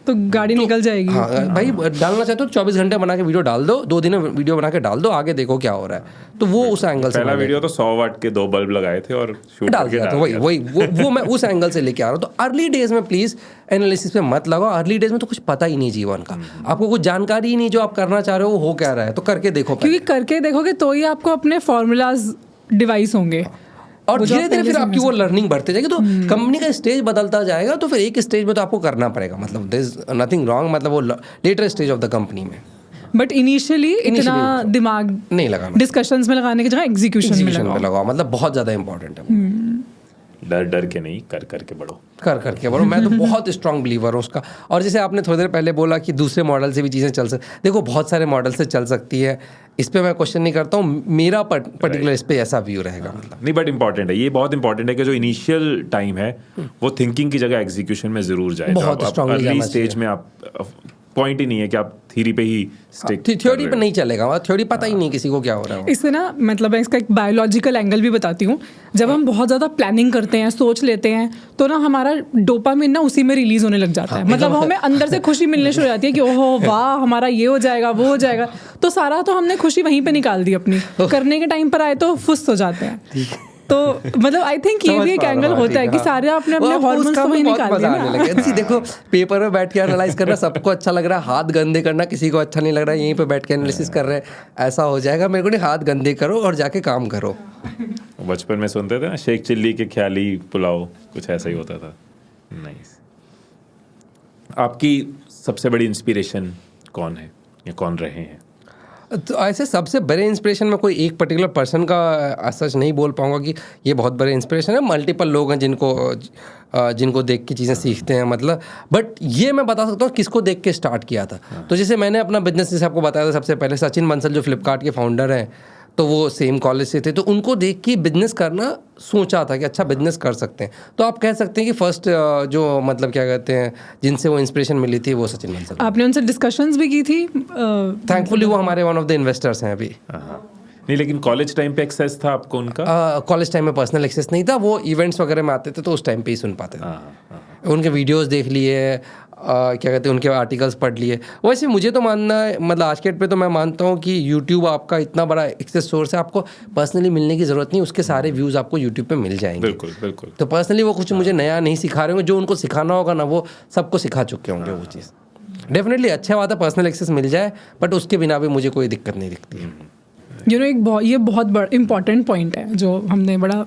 तो गाड़ी निकल जाएगी। हाँ भाई, डालना चाहते हो 24 घंटे बना के वीडियो डाल दो, 2 दिन में वीडियो बना के डाल दो, आगे देखो क्या हो रहा है। तो वो उस एंगल से पहला वीडियो तो 100 वाट के 2 बल्ब लगाए थे और शूट डाल दिया था। वही वो मैं उस एंगल से लेके आ रहा हूँ। तो अर्ली डेज में प्लीज एनालिसिस पे मत लगाओ। अर्ली डेज में तो कुछ पता ही नहीं जीवन का, आपको कुछ जानकारी ही नहीं, जो आप करना चाह रहे हो वो हो क्या रहा है, तो करके देखो। क्योंकि करके देखोगे तो ही आपको अपने फॉर्मूलाज डिवाइस होंगे और धीरे धीरे फिर आपकी वो लर्निंग बढ़ती जाएगी। तो कंपनी का स्टेज बदलता जाएगा, तो फिर एक स्टेज में तो आपको करना पड़ेगा, मतलब देयर इज नथिंग रॉन्ग, मतलब वो later stage of the company में। बट इनिशियली इतना दिमाग नहीं लगाना, डिस्कशंस में लगाने की जगह एग्जीक्यूशन में लगाओ, मतलब बहुत ज़्यादा इंपॉर्टेंट है। डर डर के नहीं, कर करके बढ़ो, कर करके बढ़ो। मैं तो बहुत स्ट्रांग बिलीवर हूँ उसका। और जैसे आपने थोड़ी देर पहले बोला कि दूसरे मॉडल से भी चीज़ें चल सकती, देखो बहुत सारे मॉडल से चल सकती है, इस पे मैं क्वेश्चन नहीं करता हूँ, मेरा पर्टिकुलर इस पे ऐसा व्यू रहेगा। मतलब नहीं, बट इंपॉर्टेंट है, ये बहुत इंपॉर्टेंट है कि जो इनिशियल टाइम है वो थिंकिंग की जगह एग्जीक्यूशन में जरूर जाए। बहुत strongly अर्ली जाना स्टेज में आप पॉइंट ही नहीं है कि आप थ्योरी पे ही स्टिक, थ्योरी पे नहीं चलेगा, थ्योरी पता ही नहीं किसी को क्या हो रहा है। इससे ना मतलब मैं इसका एक बायोलॉजिकल एंगल भी बताती हूँ। जब हम बहुत ज़्यादा प्लानिंग करते हैं, सोच लेते हैं, तो ना हमारा डोपामिन ना उसी में रिलीज होने लग जाता है। मतलब हमें अंदर से खुशी मिलने शुरू हो जाती है कि ओहो वाह हमारा ये हो जाएगा, वो हो जाएगा। तो सारा तो हमने खुशी वहीं पे निकाल दी अपनी, करने के टाइम पर आए तो फुस हो जाते हैं। तो मतलब आई थिंक ये भी एक एंगल होता है कि सारे अपने अपने हार्मोन्स तो वहीं निकाल दिए ना। देखो पेपर में बैठ के एनालाइज करना सबको अच्छा लग रहा है, हाथ गंदे करना किसी को अच्छा नहीं लग रहा है, यहीं पे बैठ के एनालिसिस कर रहे हैं, ऐसा हो जाएगा। मेरे को नहीं, हाथ गंदे करो और जाके काम करो। बचपन में सुनते थे ना, शेख चिल्ली के ख्याली पुलाव, कुछ ऐसा ही होता था। नाइस। आपकी सबसे बड़ी इंस्पिरेशन कौन है या कौन रहे हैं? तो ऐसे सबसे बड़े इंस्पिरेशन में कोई एक पर्टिकुलर पर्सन का सच नहीं बोल पाऊंगा कि ये बहुत बड़े इंस्पिरेशन है। मल्टीपल लोग हैं जिनको देख के चीज़ें सीखते हैं, मतलब। बट ये मैं बता सकता हूँ किसको देख के स्टार्ट किया था। तो जैसे मैंने अपना बिजनेस, जैसे आपको बताया था, सबसे पहले सचिन बंसल जो फ्लिपकार्ट के फाउंडर हैं, तो वो सेम कॉलेज से थे, तो उनको देख के बिजनेस करना सोचा था कि अच्छा बिजनेस कर सकते हैं। तो आप कह सकते हैं कि फर्स्ट जो मतलब क्या कहते हैं जिनसे वो इंस्पिरेशन मिली थी वो सचिन बंसल। आपने उनसे डिस्कशंस भी की थी? थैंकफुली वो हमारे वन ऑफ द इन्वेस्टर्स हैं अभी। नहीं, लेकिन कॉलेज टाइम पे एक्सेस था आपको उनका? कॉलेज टाइम में पर्सनल एक्सेस नहीं था, वो इवेंट्स वगैरह में आते थे तो उस टाइम पे ही सुन पाते थे। उनके वीडियोस देख लिए, क्या कहते हैं उनके आर्टिकल्स पढ़ लिए। वैसे मुझे तो मानना है, मतलब आज के डेट पे तो मैं मानता हूँ कि यूट्यूब आपका इतना बड़ा एक्सेस सोर्स है, आपको पर्सनली मिलने की ज़रूरत नहीं, उसके सारे व्यूज़ आपको यूट्यूब पे मिल जाएंगे। बिल्कुल बिल्कुल। तो पर्सनली वो कुछ मुझे नया नहीं सिखा रहे होंगे, जो उनको सिखाना होगा ना वो सबको सिखा चुके होंगे वो चीज़। डेफिनेटली अच्छा बात है पर्सनल एक्सेस मिल जाए, बट उसके बिना भी मुझे कोई दिक्कत नहीं दिखती है। ये बहुत बड़ा इंपॉर्टेंट पॉइंट है जो हमने बड़ा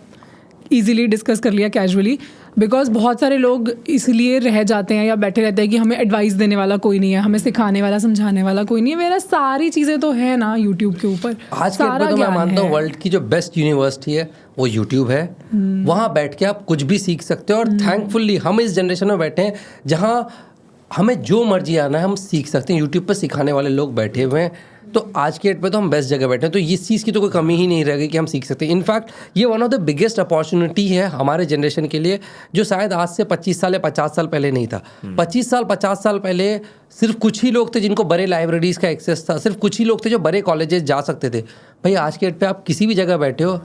इजीली डिस्कस कर लिया कैजुअली। बिकॉज बहुत सारे लोग इसलिए रह जाते हैं या बैठे रहते हैं कि हमें एडवाइस देने वाला कोई नहीं है, हमें सिखाने वाला समझाने वाला कोई नहीं है। मेरा सारी चीज़ें तो है ना यूट्यूब के ऊपर। आज के तो मैं मानता हूँ वर्ल्ड की जो बेस्ट यूनिवर्सिटी है वो यूट्यूब है। वहाँ बैठ के आप कुछ भी सीख सकते हो। और थैंकफुल्ली हम इस जनरेशन में बैठे हैं जहाँ हमें जो मर्जी आना है हम सीख सकते हैं। यूट्यूब पर सिखाने वाले लोग बैठे हुए हैं, तो आज के डेट पे तो हम बेस्ट जगह बैठे हैं। तो इस चीज़ की तो कोई कमी ही नहीं रहेगी कि हम सीख सकते हैं। इनफैक्ट ये one of the biggest opportunity है हमारे जनरेशन के लिए, जो शायद आज से 25 साल या 50 साल पहले नहीं था। 25 साल 50 साल पहले सिर्फ कुछ ही लोग थे जिनको बड़े लाइब्रेरीज़ का एक्सेस था, सिर्फ कुछ ही लोग थे जो बड़े कॉलेजेस जा सकते थे। भाई आज के डेट पे आप किसी भी जगह बैठे हो,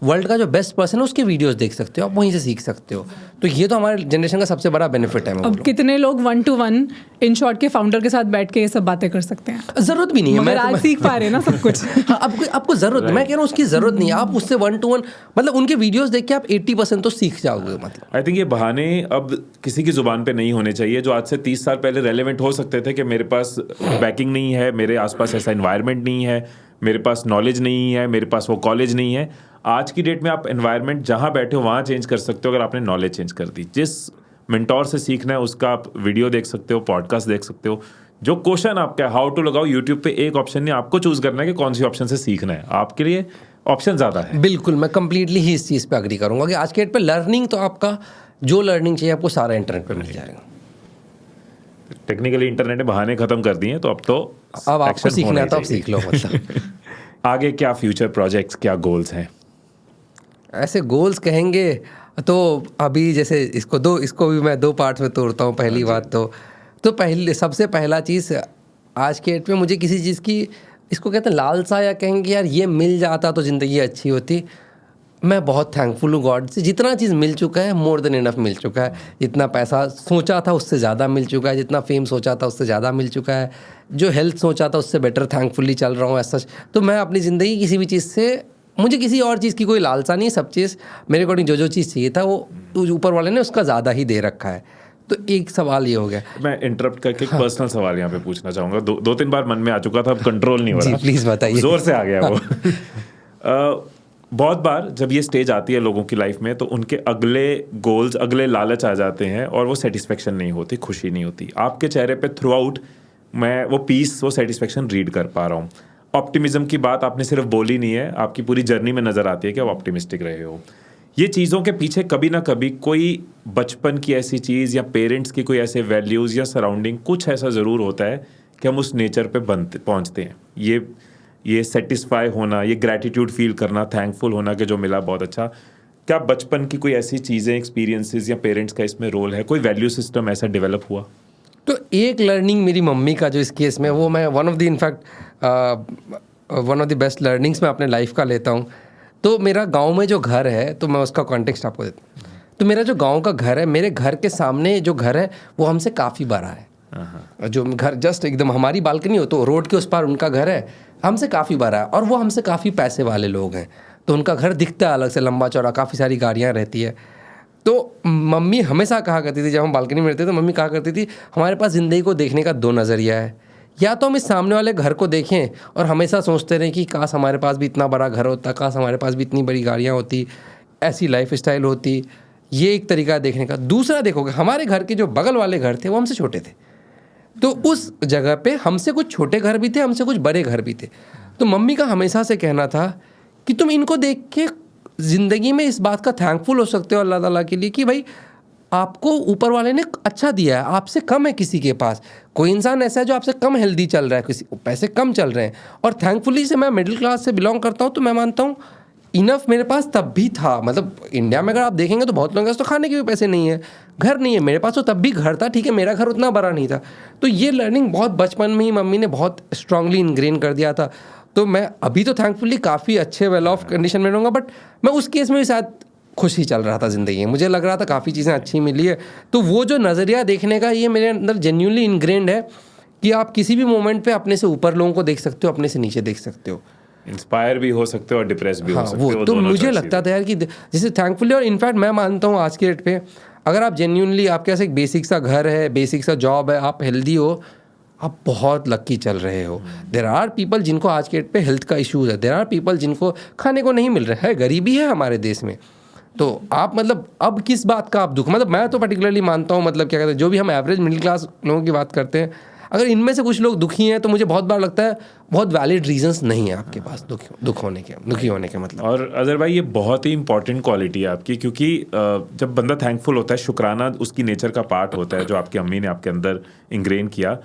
वर्ल्ड का जो बेस्ट पर्सन है उसके वीडियोस देख सकते हो, आप वहीं से सीख सकते हो। तो ये तो हमारे जनरेशन का सबसे बड़ा बेनिफिट है। अब कितने लोग 1-to-1 इन शॉर्ट के फाउंडर के साथ बैठ के ये सब बातें कर सकते हैं। जरूरत भी नहीं है, मैं आज सीख पा रहे हैं ना सब कुछ। हाँ, आपको जरूरत, मैं कह रहा हूँ उसकी जरूरत नहीं है। आप उससे 1-to-1 मतलब उनके वीडियोस देख के आप 80% तो सीख जाओगे। मतलब आई थिंक ये बहाने अब किसी की जुबान पे नहीं होने चाहिए जो आज से 30 साल पहले रेलेवेंट हो सकते थे कि मेरे पास बैकिंग नहीं है, मेरे आसपास ऐसा एनवायरनमेंट नहीं है, मेरे पास नॉलेज नहीं है, मेरे पास वो कॉलेज नहीं है। आज की डेट में आप एनवायरनमेंट जहाँ बैठे हो वहाँ चेंज कर सकते हो अगर आपने नॉलेज चेंज कर दी। जिस मेंटोर से सीखना है उसका आप वीडियो देख सकते हो, पॉडकास्ट देख सकते हो। जो क्वेश्चन आपका हाउ टू लगाओ, यूट्यूब पे एक ऑप्शन नहीं, आपको चूज करना है कि कौन सी ऑप्शन से सीखना है। आपके लिए ऑप्शन ज़्यादा है। बिल्कुल, मैं कंप्लीटली ही इस चीज़ पे एग्री करूँगा कि आज के डेट पे लर्निंग तो आपका जो लर्निंग चाहिए आपको सारा इंटरनेट पे मिल जाएगा। टेक्निकली इंटरनेट ने बहाने खत्म कर दिए, तो अब आपको सीखना है तो आप सीख लो। मतलब आगे क्या फ्यूचर प्रोजेक्ट्स, क्या गोल्स हैं? ऐसे गोल्स कहेंगे तो अभी जैसे इसको भी मैं 2 पार्ट्स में तोड़ता हूँ। पहली बात तो पहले सबसे पहला चीज़ आज के डेट में मुझे किसी चीज़ की, इसको कहते हैं लालसा, या कहेंगे यार ये मिल जाता तो ज़िंदगी अच्छी होती। मैं बहुत थैंकफुल हूँ गॉड से, जितना चीज़ मिल चुका है मोर देन इनफ मिल चुका है। जितना पैसा सोचा था उससे ज़्यादा मिल चुका है, जितना फेम सोचा था उससे ज़्यादा मिल चुका है, जो हेल्थ सोचा था उससे बेटर थैंकफुली चल रहा हूँ ऐसा। तो मैं अपनी ज़िंदगी किसी भी चीज़ से, मुझे किसी और चीज़ की कोई लालसा नहीं है। सब चीज़ मेरे अकॉर्डिंग जो चीज़ चाहिए था वो ऊपर वाले ने उसका ज़्यादा ही दे रखा है। तो एक सवाल ये हो गया। मैं इंटरप्ट करके एक पर्सनल सवाल यहाँ पे पूछना चाहूँगा। 2-3 बार मन में आ चुका था, अब कंट्रोल नहीं हो रहा। जी प्लीज़ बताइए। जोर से आ गया वो। बहुत बार जब ये स्टेज आती है लोगों की लाइफ में तो उनके अगले गोल्स, अगले लालच आ जाते हैं और वो सेटिस्फेक्शन नहीं होती, खुशी नहीं होती। आपके चेहरे पे थ्रू आउट मैं वो पीस, वो सेटिस्फेक्शन रीड कर पा रहा हूँ। ऑप्टिमिज्म की बात आपने सिर्फ बोली नहीं है, आपकी पूरी जर्नी में नज़र आती है कि आप ऑप्टिमिस्टिक रहे हो। ये चीज़ों के पीछे कभी ना कभी कोई बचपन की ऐसी चीज़ या पेरेंट्स की कोई ऐसे वैल्यूज़ या सराउंडिंग, कुछ ऐसा ज़रूर होता है कि हम उस नेचर पे पहुँचते हैं। ये सेटिस्फाई होना, ये ग्रैटिट्यूड फील करना, थैंकफुल होना कि जो मिला बहुत अच्छा। क्या बचपन की कोई ऐसी चीज़ें, एक्सपीरियंसेस या पेरेंट्स का इसमें रोल है? कोई वैल्यू सिस्टम ऐसा डेवलप हुआ? तो एक लर्निंग मेरी मम्मी का जो इस केस में, वो मैं one of the best learnings मैं अपने लाइफ का लेता हूँ। तो मेरा गांव में जो घर है, तो मैं उसका कॉन्टेक्स्ट आपको देता हूँ। तो मेरा जो गांव का घर है, मेरे घर के सामने जो घर है वो हमसे काफ़ी बड़ा है। जो घर जस्ट एकदम हमारी बालकनी हो तो रोड के उस पार उनका घर है, हमसे काफ़ी बड़ा है। और वो हमसे काफ़ी पैसे वाले लोग हैं, तो उनका घर दिखता है अलग से, लंबा चौड़ा, काफ़ी सारी गाड़ियाँ रहती है। तो मम्मी हमेशा कहा करती थी, जब हम बालकनी में रहते तो मम्मी कहा करती थी, हमारे पास ज़िंदगी को देखने का 2 नज़रिया है। या तो हम इस सामने वाले घर को देखें और हमेशा सोचते रहें कि काश हमारे पास भी इतना बड़ा घर होता, काश हमारे पास भी इतनी बड़ी गाड़ियाँ होती, ऐसी लाइफ स्टाइल होती। ये एक तरीका है देखने का। दूसरा देखोगे, हमारे घर के जो बगल वाले घर थे वो हमसे छोटे थे, तो उस जगह पे हमसे कुछ छोटे घर भी थे, हमसे कुछ बड़े घर भी थे। तो मम्मी का हमेशा से कहना था कि तुम इनको देख के ज़िंदगी में इस बात का थैंकफुल हो सकते हो अल्लाह ताला के लिए कि भाई आपको ऊपर वाले ने अच्छा दिया है, आपसे कम है किसी के पास। कोई इंसान ऐसा है जो आपसे कम हेल्दी चल रहा है, किसी पैसे कम चल रहे हैं। और थैंकफुली से मैं मिडिल क्लास से बिलोंग करता हूँ, तो मैं मानता हूँ इनफ मेरे पास तब भी था। मतलब इंडिया में अगर आप देखेंगे तो बहुत लोगों के पास तो खाने के भी पैसे नहीं है, घर नहीं है। मेरे पास तो तब भी घर था, ठीक है, मेरा घर उतना बड़ा नहीं था। तो ये लर्निंग बहुत बचपन में ही मम्मी ने बहुत स्ट्रांगली इनग्रेन कर दिया था। तो मैं अभी तो थैंकफुली काफ़ी अच्छे वेल ऑफ कंडीशन में रहूँगा, बट मैं उस केस में भी शायद खुश ही चल रहा था ज़िंदगी में। मुझे लग रहा था काफ़ी चीज़ें अच्छी मिली है। तो वो जो नज़रिया देखने का, ये मेरे अंदर जेन्युइनली इनग्रेन्ड है कि आप किसी भी मोमेंट पे अपने से ऊपर लोगों को देख सकते हो, अपने से नीचे देख सकते हो, इंस्पायर भी हो सकते हो और डिप्रेस भी हो सकते हो। वो तो मुझे लगता था यार कि जैसे थैंकफुली, और इनफैक्ट मैं मानता हूँ आज के डेट पे अगर आप जेन्युइनली, आपके पास एक बेसिक सा घर है, बेसिक सा जॉब है, आप हेल्दी हो, आप बहुत लक्की चल रहे हो। देयर आर पीपल जिनको आज के डेट पे हेल्थ का इश्यूज़ है, देयर आर पीपल जिनको खाने को नहीं मिल रहा है, गरीबी है हमारे देश में। तो आप मतलब अब किस बात का आप दुख, मतलब मैं तो पर्टिकुलरली मानता हूँ, मतलब क्या कहते हैं, जो भी हम एवरेज मिडिल क्लास लोगों की बात करते हैं, अगर इनमें से कुछ लोग दुखी हैं तो मुझे बहुत बार लगता है बहुत वैलिड रीजंस नहीं है आपके पास दुखी होने के मतलब। और अजहर भाई, ये बहुत ही इंपॉर्टेंट क्वालिटी है आपकी, क्योंकि जब बंदा थैंकफुल होता है, शुक्राना उसकी नेचर का पार्ट होता है, जो आपकी अम्मी ने आपके अंदर इंग्रेन किया,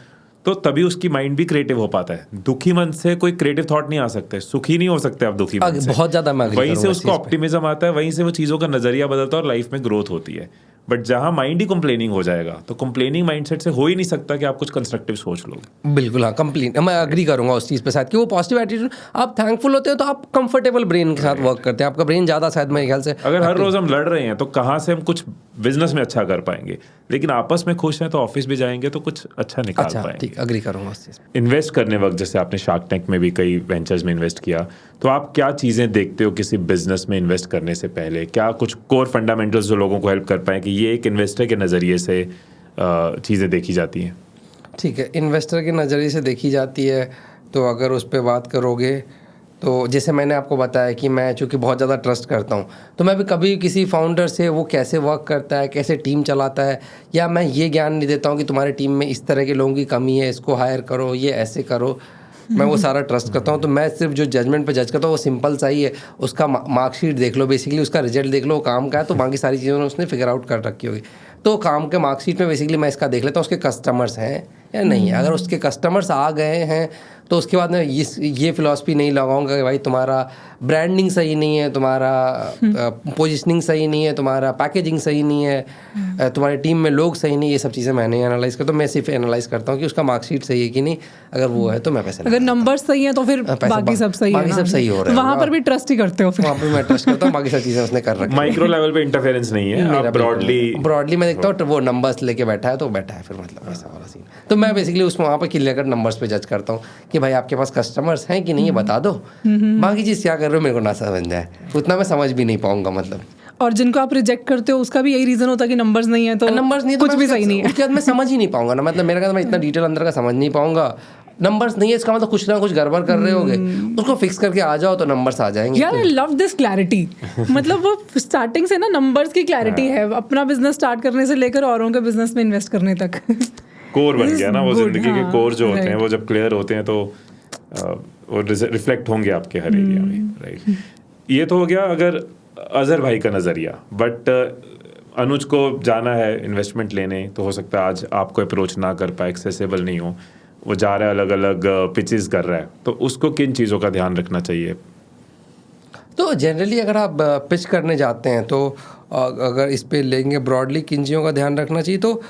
तो तभी उसकी माइंड भी क्रिएटिव हो पाता है। दुखी मन से कोई क्रिएटिव थॉट नहीं आ सकते, सुखी नहीं हो सकते आप दुखी मन से। बहुत ज़्यादा वहीं से उसको ऑप्टिमिज्म आता है, वहीं से वो चीज़ों का नजरिया बदलता है और लाइफ में ग्रोथ होती है। बट जहाँ माइंड ही कंप्लेनिंग हो जाएगा, तो कंप्लेनिंग माइंडसेट से हो ही नहीं सकता कि आप कुछ कंस्ट्रक्टिव सोच लो। बिल्कुल, हाँ, कंप्लेन मैं एग्री करूंगा उस चीज़ पे साथ कि वो पॉजिटिव एटीट्यूड, आप थैंकफुल होते हो तो आप कंफर्टेबल ब्रेन के साथ वर्क करते हैं, आपका ब्रेन ज़्यादा शायद मेरे ख्याल से। अगर हर रोज़ हम लड़ रहे हैं तो कहाँ से हम कुछ बिजनेस में अच्छा कर पाएंगे, लेकिन आपस में खुश हैं तो ऑफिस भी जाएंगे तो कुछ अच्छा निकाल पाएंगे। ठीक, एग्री करूंगा उस चीज़। इन्वेस्ट करने वक्त, जैसे आपने शार्क टैंक में भी कई वेंचर्स में इन्वेस्ट किया, तो आप क्या चीज़ें देखते हो किसी बिजनेस में इन्वेस्ट करने से पहले? क्या कुछ कोर फंडामेंटल्स जो लोगों को हेल्प कर पाए कि ये एक इन्वेस्टर के नज़रिए से चीज़ें देखी जाती हैं? ठीक है, इन्वेस्टर के नज़रिए से देखी जाती है तो अगर उस पर बात करोगे तो जैसे मैंने आपको बताया कि मैं चूँकि बहुत ज़्यादा ट्रस्ट करता हूँ, तो मैं भी कभी किसी फाउंडर से वो कैसे वर्क करता है, कैसे टीम चलाता है, या मैं ये ज्ञान नहीं देता हूँ कि तुम्हारी टीम में इस तरह के लोगों की कमी है, इसको हायर करो, ये ऐसे करो, मैं वो सारा ट्रस्ट करता हूँ। तो मैं सिर्फ जो जजमेंट पे जज करता हूँ वो सिंपल सा ही है, उसका मार्कशीट देख लो, बेसिकली उसका रिजल्ट देख लो, वो काम का है, तो बाकी सारी चीज़ों ने उसने फिगर आउट कर रखी होगी। तो काम के मार्कशीट में बेसिकली मैं इसका देख लेता हूँ उसके कस्टमर्स हैं या नहीं है। अगर उसके कस्टमर्स आ गए हैं तो उसके बाद मैं ये फिलॉसफी नहीं लगाऊंगा कि भाई तुम्हारा ब्रांडिंग सही नहीं है, तुम्हारा पोजीशनिंग सही नहीं है, तुम्हारा पैकेजिंग सही नहीं है, तुम्हारी टीम में लोग सही नहीं, ये सब चीज़ें मैं नहीं एनालाइज करता। मैं सिर्फ एनालाइज करता हूँ कि उसका मार्कशीट सही है कि नहीं। अगर वो है तो मैं पैसे अगर नंबर सही है तो फिर बाकी सब सही है, बाकी सब सही हो रहा है। वहाँ पर भी ट्रस्ट ही करते हो फिर? वहाँ पे मैं ट्रस्ट करता हूँ, बाकी सब चीज़ें उसने कर रखी। माइक्रो लेवल पे इंटरफेरेंस नहीं है, आप ब्रॉडली मैं देखता हूँ वो नंबर्स लेके बैठा है तो बैठा है, फिर मतलब ऐसा वाला सीन। तो मैं बेसिकली उसमें वहाँ पर क्लियर कट नंबर्स पे जज करता हूँ कि भाई आपके पास कस्टमर्स हैं कि नहीं, ये बता दो। बाकी चीज़ क्या कर रहे हो मेरे को ना समझ जाए, उतना मैं समझ भी नहीं पाऊंगा मतलब। और जिनको आप रिजेक्ट करते हो उसका भी यही रीजन होता है कि नंबर्स नहीं है, तो नंबर्स नहीं, कुछ भी सही नहीं है। उसके बाद मैं समझ ही नहीं पाऊंगा ना, मतलब मेरा कहना मैं इतना डिटेल अंदर का समझ नहीं पाऊंगा। नंबर्स नहीं है इसका मतलब कुछ ना कुछ गड़बड़ कर रहे होगे, उसको फिक्स करके आ जाओ तो नंबर्स आ जाएंगे। यार आई लव दिस क्लैरिटी। मतलब वो स्टार्टिंग से ना नंबर्स की क्लैरिटी है, अपना बिजनेस स्टार्ट करने से लेकर औरों के बिजनेस में इन्वेस्ट करने तक। कोर बन गया ना वो, जिंदगी के कोर जो होते हैं right. वो जब क्लियर होते हैं तो वो रिफ्लेक्ट होंगे आपके हर एरिया में, राइट। ये तो हो गया अगर अजहर भाई का नज़रिया, बट अनुज को जाना है इन्वेस्टमेंट लेने, तो हो सकता है आज आपको अप्रोच ना कर पाए, एक्सेसिबल नहीं हो, वो जा रहा है अलग अलग पिचेस कर रहा है, तो उसको किन चीज़ों का ध्यान रखना चाहिए? तो जनरली अगर आप पिच करने जाते हैं तो अगर इस पे लेंगे ब्रॉडली किन चीज़ों का ध्यान रखना चाहिए, तो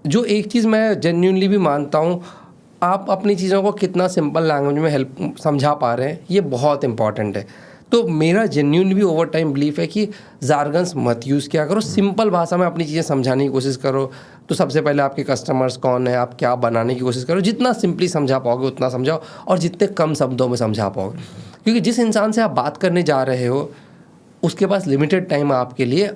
जो एक चीज़ मैं जेन्युइनली भी मानता हूँ, आप अपनी चीज़ों को कितना सिंपल लैंग्वेज में हेल्प समझा पा रहे हैं, ये बहुत इंपॉर्टेंट है। तो मेरा जेन्युइन भी ओवर टाइम बिलीफ है कि जार्गन्स मत यूज़ किया करो, सिंपल भाषा में अपनी चीज़ें समझाने की कोशिश करो। तो सबसे पहले आपके कस्टमर्स कौन है, आप क्या बनाने की कोशिश करो, जितना सिंपली समझा पाओगे उतना समझाओ, और जितने कम शब्दों में समझा पाओगे, क्योंकि जिस इंसान से आप बात करने जा रहे हो उसके पास लिमिटेड टाइम है आपके लिए।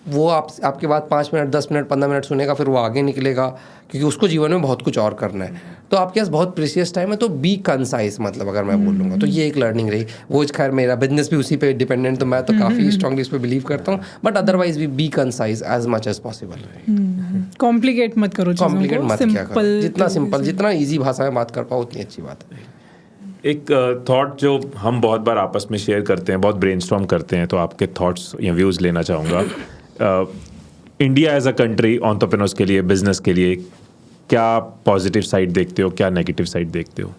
वो आपके बाद 5 मिनट 10 मिनट 15 मिनट सुनेगा, फिर वो आगे निकलेगा, क्योंकि उसको जीवन में बहुत कुछ और करना है। तो आपके पास बहुत प्रीशियस टाइम है, तो बी कंसाइज, मतलब अगर मैं बोलूँगा तो ये एक लर्निंग रही। वो खैर मेरा बिजनेस भी उसी पे डिपेंडेंट, तो मैं तो काफ़ी स्ट्रांगली इस पर बिलीव करता हूँ, बट अदरवाइज भी be concise as much as possible. Complicate मत करो, कॉम्प्लिकेट मत क्या करो, जितना सिंपल, जितना ईजी भाषा में बात कर पाओ उतनी अच्छी बात है। एक थॉट जो हम बहुत बार आपस में शेयर करते हैं, बहुत ब्रेनस्टॉर्म करते हैं, तो आपके थॉट्स या व्यूज़ लेना चाहूँगा। India as a country entrepreneurs के लिए, बिजनेस के लिए क्या पॉजिटिव साइड देखते हो, क्या नेगेटिव साइड देखते हो?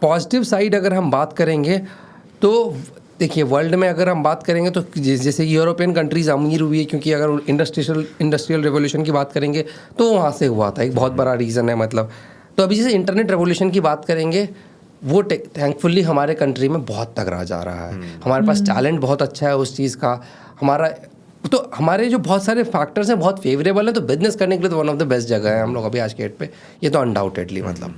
पॉजिटिव साइड अगर हम बात करेंगे तो देखिए, वर्ल्ड में अगर हम बात करेंगे तो जैसे यूरोपियन कंट्रीज अमीर हुई है, क्योंकि अगर इंडस्ट्रियल रेवोल्यूशन की बात करेंगे तो वहाँ से हुआ था, एक बहुत बड़ा रीज़न है मतलब। तो अभी जैसे इंटरनेट रेवोल्यूशन की बात करेंगे, वो थैंकफुली हमारे कंट्री में बहुत तगड़ा जा रहा है। हमारे पास टैलेंट बहुत अच्छा है उस चीज़ का, हमारे जो बहुत सारे फैक्टर्स हैं बहुत फेवरेबल है, तो बिजनेस करने के लिए तो वन ऑफ द बेस्ट जगह है हम लोग अभी आज के डेट पे, ये तो अनडाउटेडली मतलब।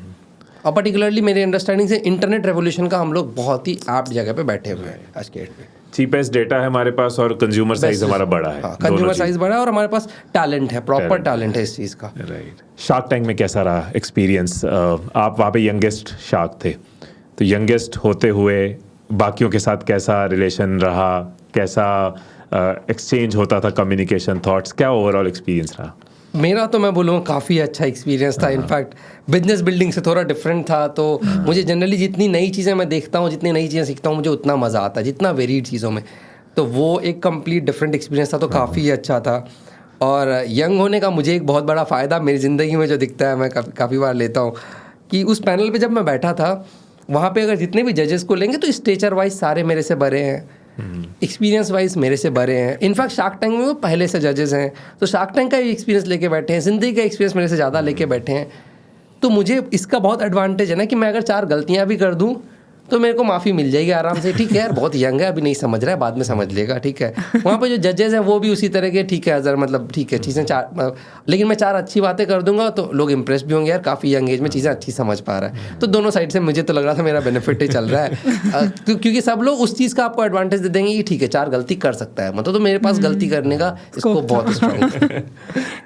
और पर्टिकुलरली मेरे अंडरस्टैंडिंग से इंटरनेट रेवोल्यूशन का हम लोग बहुत ही ऐप्ट जगह पे बैठे हुए हैं आज के डेट पे। चीपेस्ट डेटा है हमारे पास और कंज्यूमर साइज हमारा बड़ा है। कंज्यूमर साइज बड़ा है और हमारे पास टैलेंट है, प्रॉपर टैलेंट है इस चीज़ का। राइट। शार्क टैंक में कैसा रहा एक्सपीरियंस? आप वहाँ पे यंगेस्ट शार्क थे, तो यंगेस्ट होते हुए बाकियों के साथ कैसा रिलेशन रहा, कैसा एक्सचेंज होता था, कम्युनिकेशन, थॉट्स, क्या ओवरऑल एक्सपीरियंस रहा? मेरा तो मैं बोलूँगा काफ़ी अच्छा एक्सपीरियंस था। इनफैक्ट बिजनेस बिल्डिंग से थोड़ा डिफरेंट था, तो मुझे जनरली जितनी नई चीज़ें मैं देखता हूँ, जितनी नई चीज़ें सीखता हूँ, मुझे उतना मज़ा आता है जितना वेरीड चीज़ों में। तो वो एक कंप्लीट डिफरेंट एक्सपीरियंस था, तो काफ़ी अच्छा था। और यंग होने का मुझे एक बहुत बड़ा फ़ायदा मेरी ज़िंदगी में जो दिखता है, मैं काफ़ी बार लेता हूँ, कि उस पैनल पर जब मैं बैठा था वहाँ पे अगर जितने भी जजेस को लेंगे तो स्टेचर वाइज सारे मेरे से बड़े हैं, एक्सपीरियंस वाइज मेरे से बड़े हैं। इनफैक्ट शार्क टैंक में वो पहले से जजेस हैं, तो शार्क टैंक का एक्सपीरियंस लेके बैठे हैं, ज़िंदगी का एक्सपीरियंस मेरे से ज़्यादा लेके बैठे हैं। तो मुझे इसका बहुत एडवांटेज है ना कि मैं अगर 4 गलतियाँ भी कर दूँ तो मेरे को माफ़ी मिल जाएगी आराम से। ठीक है यार, बहुत यंग है, अभी नहीं समझ रहा है, बाद में समझ लेगा, ठीक है। वहाँ पे जो जजेस हैं वो भी उसी तरह के, ठीक है अजर, मतलब ठीक है चीज़ें 4, लेकिन मैं 4 अच्छी बातें कर दूंगा तो लोग इंप्रेस भी होंगे, यार काफ़ी यंग एज में चीज़ें अच्छी समझ पा रहा है। तो दोनों साइड से मुझे तो लग रहा था मेरा बेनिफिट ही चल रहा है, क्योंकि सब लोग उस चीज़ का आपको एडवांटेज दे देंगे कि ठीक है 4 गलती कर सकता है, मतलब तो मेरे पास गलती करने का इसको बहुत स्ट्रॉन्ग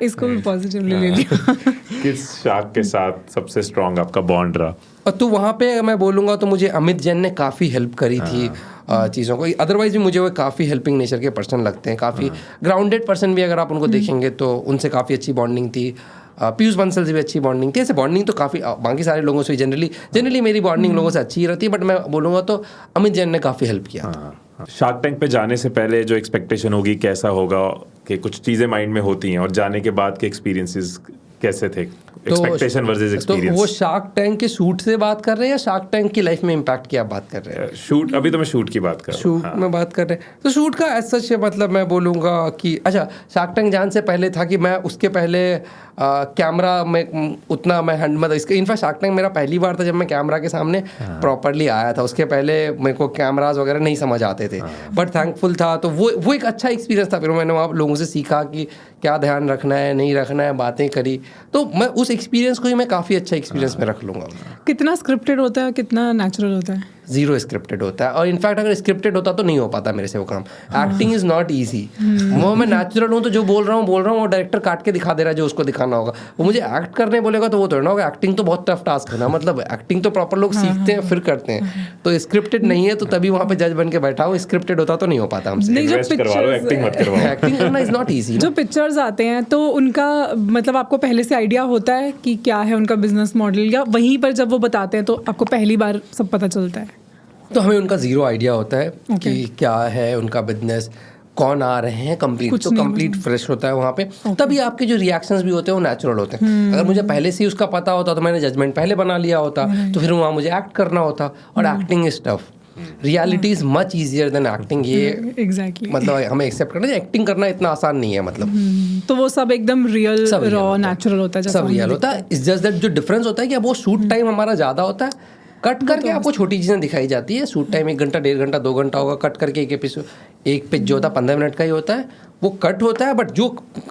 इसको भी पॉजिटिवली ले लिया। किस शार्क के साथ सबसे स्ट्रॉन्ग आपका बॉन्ड रहा? और तो वहाँ पे मैं बोलूँगा तो मुझे अमित जैन ने काफ़ी हेल्प करी थी चीज़ों को। अदरवाइज भी मुझे वो काफ़ी हेल्पिंग नेचर के पर्सन लगते हैं, काफ़ी ग्राउंडेड पर्सन भी अगर आप उनको देखेंगे तो उनसे काफ़ी अच्छी बॉन्डिंग थी। पीयूष बंसल से भी अच्छी बॉन्डिंग थी। ऐसे बॉन्डिंग तो काफ़ी बाकी सारे लोगों से जनरली मेरी बॉन्डिंग लोगों से अच्छी ही रहती है, बट मैं बोलूँगा तो अमित जैन ने काफ़ी हेल्प किया था। शार्क टैंक पे जाने से पहले जो एक्सपेक्टेशन होगी कैसा होगा, कि कुछ चीज़ें माइंड में होती हैं, और जाने के बाद के एक्सपीरियंसेस कैसे थे, एक्सपेक्टेशन वर्सेस तो एक्सपीरियंस? वो शार्क टैंक के शूट से बात कर रहे हैं या शार्क टैंक की लाइफ में इम्पैक्ट की आप बात कर रहे हैं? शूट, अभी तो मैं शूट की बात कर रहा हूँ। शूट में बात कर रहे हैं तो शूट का ऐसा सच मतलब मैं बोलूँगा कि अच्छा, शार्क टैंक जान से पहले था कि मैं उसके पहले कैमरा में उतना मैं मतलब इसका इनफैक्ट शार्क टैंक मेरा पहली बार था जब मैं कैमरा के सामने प्रॉपरली आया था। उसके पहले मेरे को कैमराज वगैरह नहीं समझ आते थे, बट थैंकफुल था। तो वो एक अच्छा एक्सपीरियंस था। फिर मैंने वहाँ लोगों से सीखा कि क्या ध्यान रखना है, नहीं रखना है, बातें करी। तो मैं उस एक्सपीरियंस को ही मैं काफ़ी अच्छा एक्सपीरियंस में रख लूँगा। कितना स्क्रिप्टेड होता है, कितना नेचुरल होता है? जीरो स्क्रिप्टेड होता है, और इनफैक्ट अगर स्क्रिप्टेड होता तो नहीं हो पाता मेरे से वो काम। Acting is not easy. वो मैं नेचुरल हूँ तो जो बोल रहा हूँ वो डायरेक्टर काट के दिखा दे रहा है जो उसको दिखाना होगा। वो मुझे एक्ट करने बोलेगा तो वो थोड़ा ना होगा। एक्टिंग तो बहुत टफ टास्क है ना, मतलब एक्टिंग तो प्रॉपर लोग सीखते हैं फिर करते हैं। तो स्क्रिप्टेड नहीं है तो तभी वहाँ पे जज बन के बैठा हूँ। स्क्रिप्टेड होता तो नहीं हो पाता हमसे। नहीं, जो इन्वेस्ट करवा लो, एक्टिंग मत करवाओ। एक्टिंग करना इज नॉट ईजी। जो पिक्चर्स आते हैं तो उनका मतलब आपको पहले से आइडिया होता है कि क्या है उनका बिजनेस मॉडल, या वहीं पर जब वो बताते हैं तो आपको पहली बार सब पता चलता है? तो हमें उनका जीरो आइडिया होता है कि क्या है उनका बिजनेस, कौन आ रहे हैं, कंप्लीट तो कंप्लीट फ्रेश होता है वहाँ पे। तभी आपके जो रिएक्शंस भी होते हैं वो नेचुरल होते हैं। अगर मुझे पहले से ही उसका पता होता तो मैंने जजमेंट पहले बना लिया होता, तो फिर वहाँ मुझे एक्ट करना होता। और acting is tough, reality is much easier than acting. ये एग्जैक्टली मतलब हमें एक्सेप्ट करना, एक्टिंग करना इतना आसान नहीं है। मतलब तो वो सब एकदम रियल, रॉ, नेचुरल होता है, सब रियल होता है। इट्स जस्ट दैट जो डिफरेंस होता है कि अब वो शूट टाइम हमारा ज़्यादा होता है, कट करके आपको छोटी चीज़ें दिखाई जाती है। शूट टाइम 1 घंटा, 1.5 घंटा, 2 घंटा होगा, कट करके एक एपिसोड, एक पेज जो होता है 15 मिनट का ही होता है, वो कट होता है। बट जो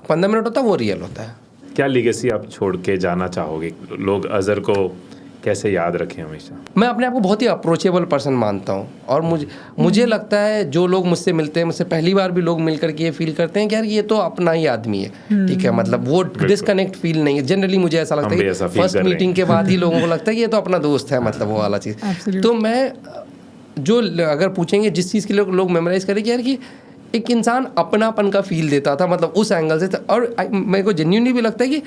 15 मिनट होता है वो रियल होता है। क्या लीगेसी आप छोड़ के जाना चाहोगे? लोग अजहर को कैसे याद रखें हमेशा? मैं अपने आप को बहुत ही अप्रोचेबल पर्सन मानता हूँ, और मुझे लगता है जो लोग मुझसे मिलते हैं, मुझसे पहली बार भी लोग मिल करके ये फील करते हैं कि यार ये तो अपना ही आदमी है। ठीक है, मतलब वो डिस्कनेक्ट फील नहीं है। जनरली मुझे ऐसा लगता है कि फर्स्ट मीटिंग के बाद ही लोगों को लगता है कि ये तो अपना दोस्त है, मतलब वो वाला चीज़। तो मैं जो अगर पूछेंगे जिस चीज़ के लिए लोग मेमोराइज करें कि यार कि एक इंसान अपनापन का फील देता था, मतलब उस एंगल से। और मेरे को जेन्युइनली भी लगता है कि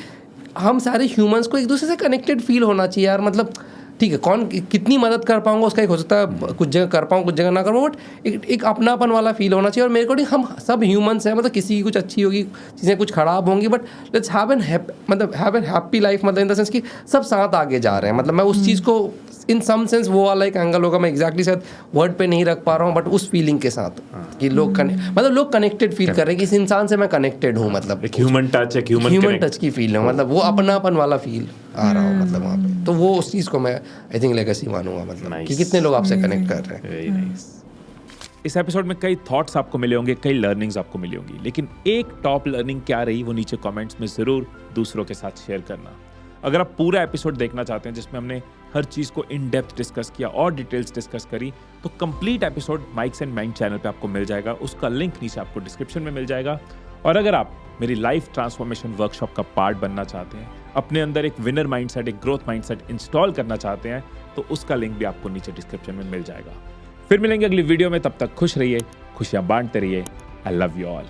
हम सारे ह्यूमंस को एक दूसरे से कनेक्टेड फील होना चाहिए यार। मतलब ठीक है, कौन कितनी मदद कर पाऊंगा उसका एक हो सकता है, कुछ जगह कर पाऊँ, कुछ जगह ना कर पाऊँ, बट एक अपनापन वाला फील होना चाहिए। और मेरे को नहीं, हम सब ह्यूमंस हैं, मतलब किसी की कुछ अच्छी होगी, चीज़ें कुछ खराब होंगी, but let's have an happy life. मतलब इन द सेंस कि सब साथ आगे जा रहे हैं। मतलब मैं उस चीज़ को इन सम सेंस वो वाला एक एंगल होगा, मैं एग्जैक्टली शायद वर्ड पे नहीं रख पा रहा हूँ, बट उस फीलिंग के साथ कि लोग मतलब लोग कनेक्टेड फील कर रहे हैं कि इस इंसान से मैं कनेक्टेड हूँ। मतलब एक ह्यूमन टच, एक ह्यूमन टच की फील है, मतलब वो अपनापन वाला फील आ रहा हूँ मतलब वहाँ पे। तो वो उस चीज़ को मैं आई थिंक लेगेसी मानूंगा, मतलब कि कितने लोग आपसे कनेक्ट कर रहे हैं। Very nice. इस एपिसोड में कई थॉट्स आपको मिले होंगे, कई लर्निंग्स आपको मिली होंगी, लेकिन एक टॉप लर्निंग क्या रही वो नीचे कमेंट्स में जरूर दूसरों के साथ शेयर करना। अगर आप पूरा एपिसोड देखना चाहते हैं जिसमें हमने हर चीज़ को इन डेप्थ डिस्कस किया और डिटेल्स डिस्कस करी, तो complete episode mics and mind channel पे आपको मिल जाएगा। उसका लिंक नीचे आपको डिस्क्रिप्शन में मिल जाएगा। और अगर आप मेरी लाइफ ट्रांसफॉर्मेशन वर्कशॉप का पार्ट बनना चाहते हैं, अपने अंदर एक विनर माइंडसेट, एक ग्रोथ माइंडसेट इंस्टॉल करना चाहते हैं, तो उसका लिंक भी आपको नीचे डिस्क्रिप्शन में मिल जाएगा। फिर मिलेंगे अगली वीडियो में, तब तक खुश रहिए, खुशियां बांटते रहिए। I love you all.